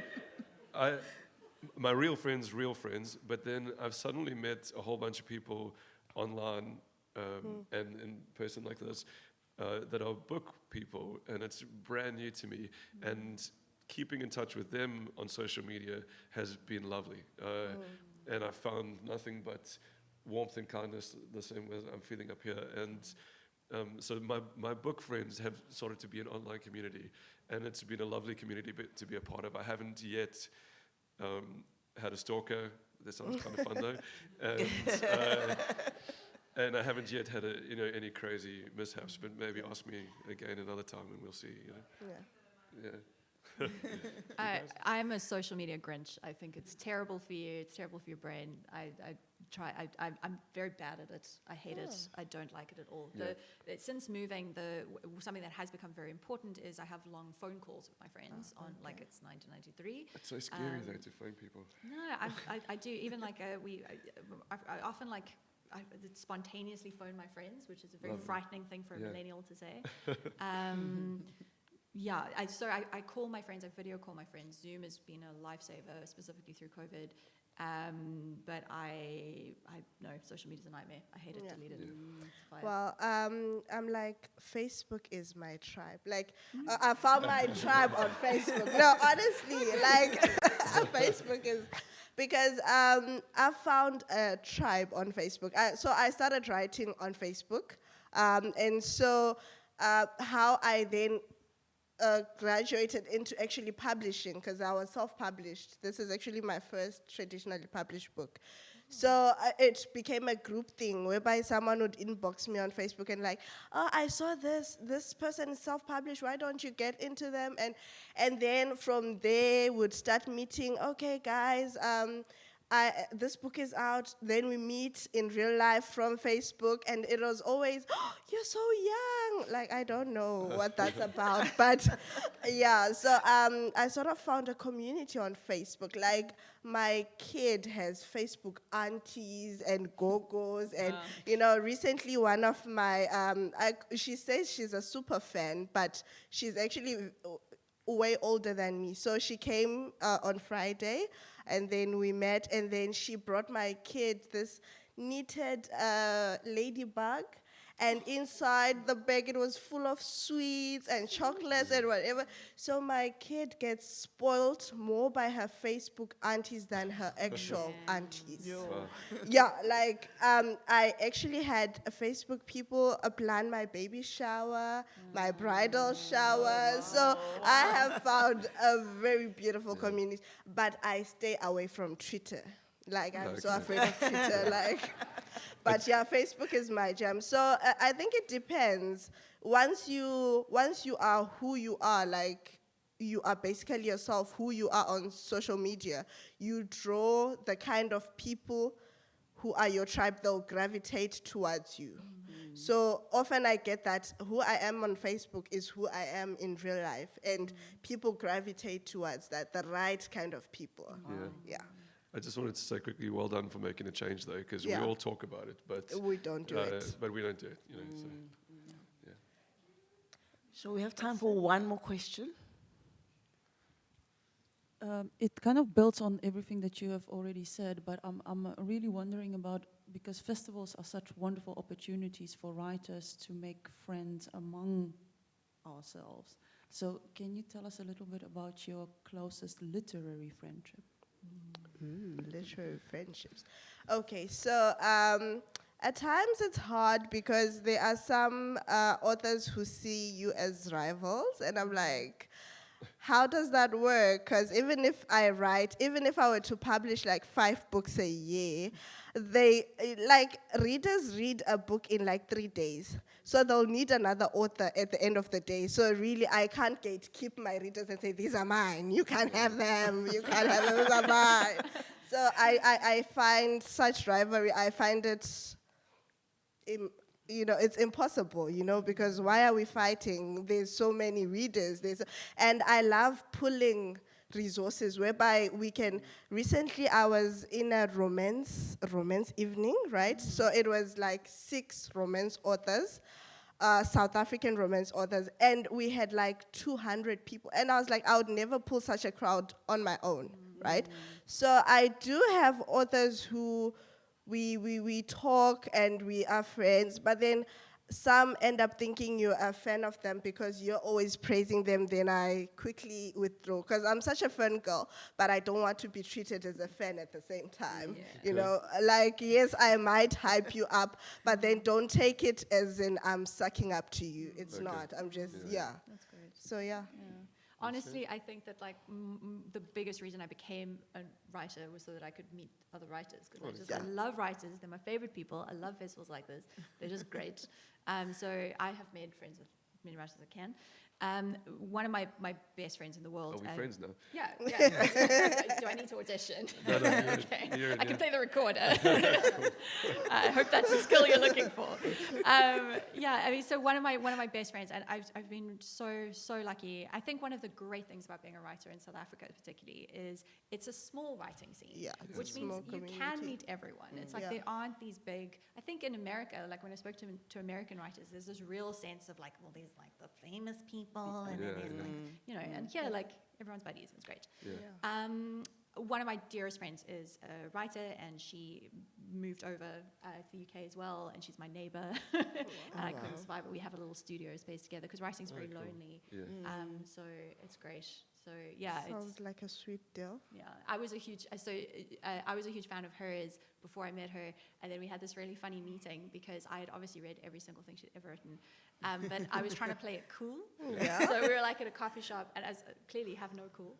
my real friends, but then I've suddenly met a whole bunch of people online and in person like this that are book people, and it's brand new to me. And keeping in touch with them on social media has been lovely. And I found nothing but warmth and kindness, the same as I'm feeling up here. And so my book friends have started to be an online community, and it's been a lovely community to be a part of. I haven't yet had a stalker. That sounds kind of fun though. And I haven't yet had any crazy mishaps, but maybe ask me again another time and we'll see. Yeah. I'm a social media Grinch. I think it's terrible for you. It's terrible for your brain. I'm very bad at it. I hate it. I don't like it at all. Yeah. Since moving, something that has become very important is I have long phone calls with my friends like it's 1993. It's so scary though to phone people. No, I do. Even like I often like I spontaneously phone my friends, which is a very frightening thing for a millennial to say. Yeah, I call my friends, I video call my friends. Zoom has been a lifesaver, specifically through COVID. But no, social media's a nightmare. I hate it, delete it. Well, I'm like, Facebook is my tribe. Like, I found my tribe on Facebook. No, honestly, like, Facebook is, because I found a tribe on Facebook. So I started writing on Facebook. And so how I then graduated into actually publishing, because I was self-published. This is actually my first traditionally published book. So it became a group thing whereby someone would inbox me on Facebook and like, oh, I saw this person is self-published, why don't you get into them? And then from there would start meeting, okay guys, this book is out, then we meet in real life from Facebook, and it was always, oh, you're so young. Like, I don't know what that's about, but yeah, so I sort of found a community on Facebook. Like, my kid has Facebook aunties and go-go's, and you know, recently one of my, she says she's a super fan, but she's actually way older than me. So she came on Friday, and then we met, and then she brought my kid this knitted ladybug, and inside the bag it was full of sweets and chocolates and whatever. So my kid gets spoiled more by her Facebook aunties than her actual aunties. Yeah, like I actually had Facebook people plan my baby shower, my bridal shower. So I have found a very beautiful community, but I stay away from Twitter. Like, I'm so afraid of Twitter, like. But yeah, Facebook is my jam. So I think it depends. Once you are who you are, like, you are basically yourself, who you are on social media, you draw the kind of people who are your tribe, they'll gravitate towards you. So often I get that who I am on Facebook is who I am in real life, and people gravitate towards that, the right kind of people. Yeah. I just wanted to say quickly, well done for making a change, though, because we Yeah. all talk about it, but We don't do it. But we don't do it, you know. So, yeah. So we have time for one more question. It kind of builds on everything that you have already said, but I'm really wondering about, because festivals are such wonderful opportunities for writers to make friends among ourselves. So can you tell us a little bit about your closest literary friendship? Literary friendships. Okay, so at times it's hard because there are some authors who see you as rivals, and I'm like, how does that work? Because even if I were to publish like 5 books a year, readers read a book in like 3 days. So they'll need another author at the end of the day. So really, I can't keep my readers and say, these are mine. You can't have them. You can't have them. These are mine. So I find such rivalry, I find it, it's impossible, because why are we fighting? There's so many readers. And I love pulling resources whereby we can. Recently, I was in a romance evening, right? So it was like 6 romance authors, South African romance authors, and we had like 200 people. And I was like, I would never pull such a crowd on my own, right? So I do have authors who we talk and we are friends, but then some end up thinking you're a fan of them because you're always praising them, then I quickly withdraw. Because I'm such a fan girl, but I don't want to be treated as a fan at the same time. Like, yes, I might hype you up, but then don't take it as in I'm sucking up to you. It's not. I'm just, That's great. So, yeah. Honestly, I think that like the biggest reason I became a writer was so that I could meet other writers, because I love writers. They're my favorite people. I love festivals like this. They're just great. So I have made friends with as many writers as I can. One of my best friends in the world. Are we friends now? Yeah. Do I need to audition? No, Okay. you're I can play the recorder. I hope that's the skill you're looking for. So one of my best friends, and I've been so lucky. I think one of the great things about being a writer in South Africa, particularly, is it's a small writing scene. Yeah, it's which a means small you can community. meet everyone. It's like there aren't these big. I think in America, like when I spoke to American writers, there's this real sense of like, well, there's like the famous people, and then there's like, and here like everyone's buddies. It's great. One of my dearest friends is a writer, and she moved over to the UK as well, and she's my neighbor. I couldn't survive, but we have a little studio space together because writing's very lonely. So it's great. So Sounds like a sweet deal. Yeah, I was a huge fan of hers before I met her, and then we had this really funny meeting because I had obviously read every single thing she'd ever written, but I was trying to play it cool. So we were like at a coffee shop, and I clearly have no cool.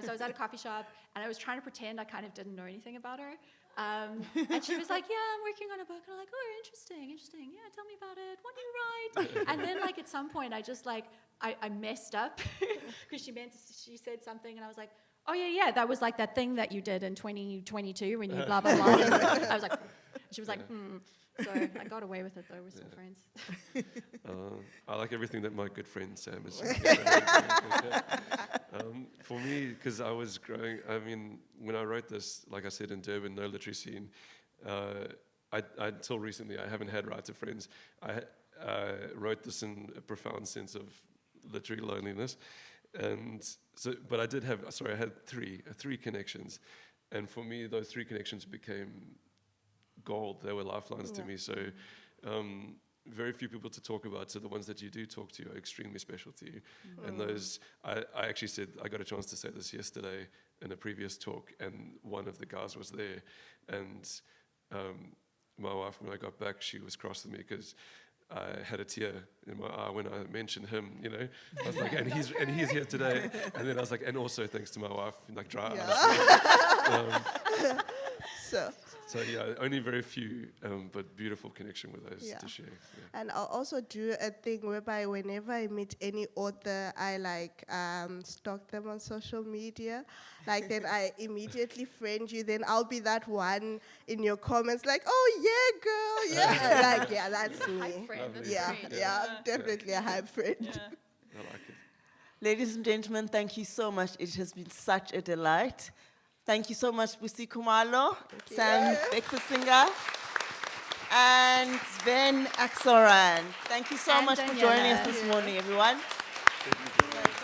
So I was at a coffee shop, and I was trying to pretend I kind of didn't know anything about her. And she was like, yeah, I'm working on a book. And I'm like, oh, interesting. Yeah, tell me about it. What do you write? And then like at some point I just like, I messed up because she said something and I was like, oh yeah, that was like that thing that you did in 2022 when you blah, blah, blah. And I was like, she was like, So I got away with it though, we're still friends. I like everything that my good friend Sam is. For me, because I was growing, I mean, when I wrote this, like I said, in Durban, no literary scene, until recently, I haven't had writer friends. I wrote this in a profound sense of literary loneliness. And so, but I did have, I had three connections. And for me, those three connections became gold. They were lifelines to me. So very few people to talk about. So the ones that you do talk to are extremely special to you. And those, I actually said, I got a chance to say this yesterday in a previous talk, and one of the guys was there. And my wife, when I got back, she was cross with me because I had a tear in my eye when I mentioned him, you know. I was like, and he's here today. And then I was like, and also thanks to my wife, like dry eyes. So yeah, only very few, but beautiful connection with those to share. Yeah. And I'll also do a thing whereby whenever I meet any author, I like stalk them on social media. Like then I immediately friend you. Then I'll be that one in your comments, like, oh yeah, girl, yeah, like yeah, that's me. Hype friend, that's great. Yeah, definitely a hype friend. I like it. Ladies and gentlemen, thank you so much. It has been such a delight. Thank you so much, Beckbessinger Khumalo, Sam Beckbessinger, and Sven Axelrad. Thank you so much for joining us this morning, everyone. Thank you.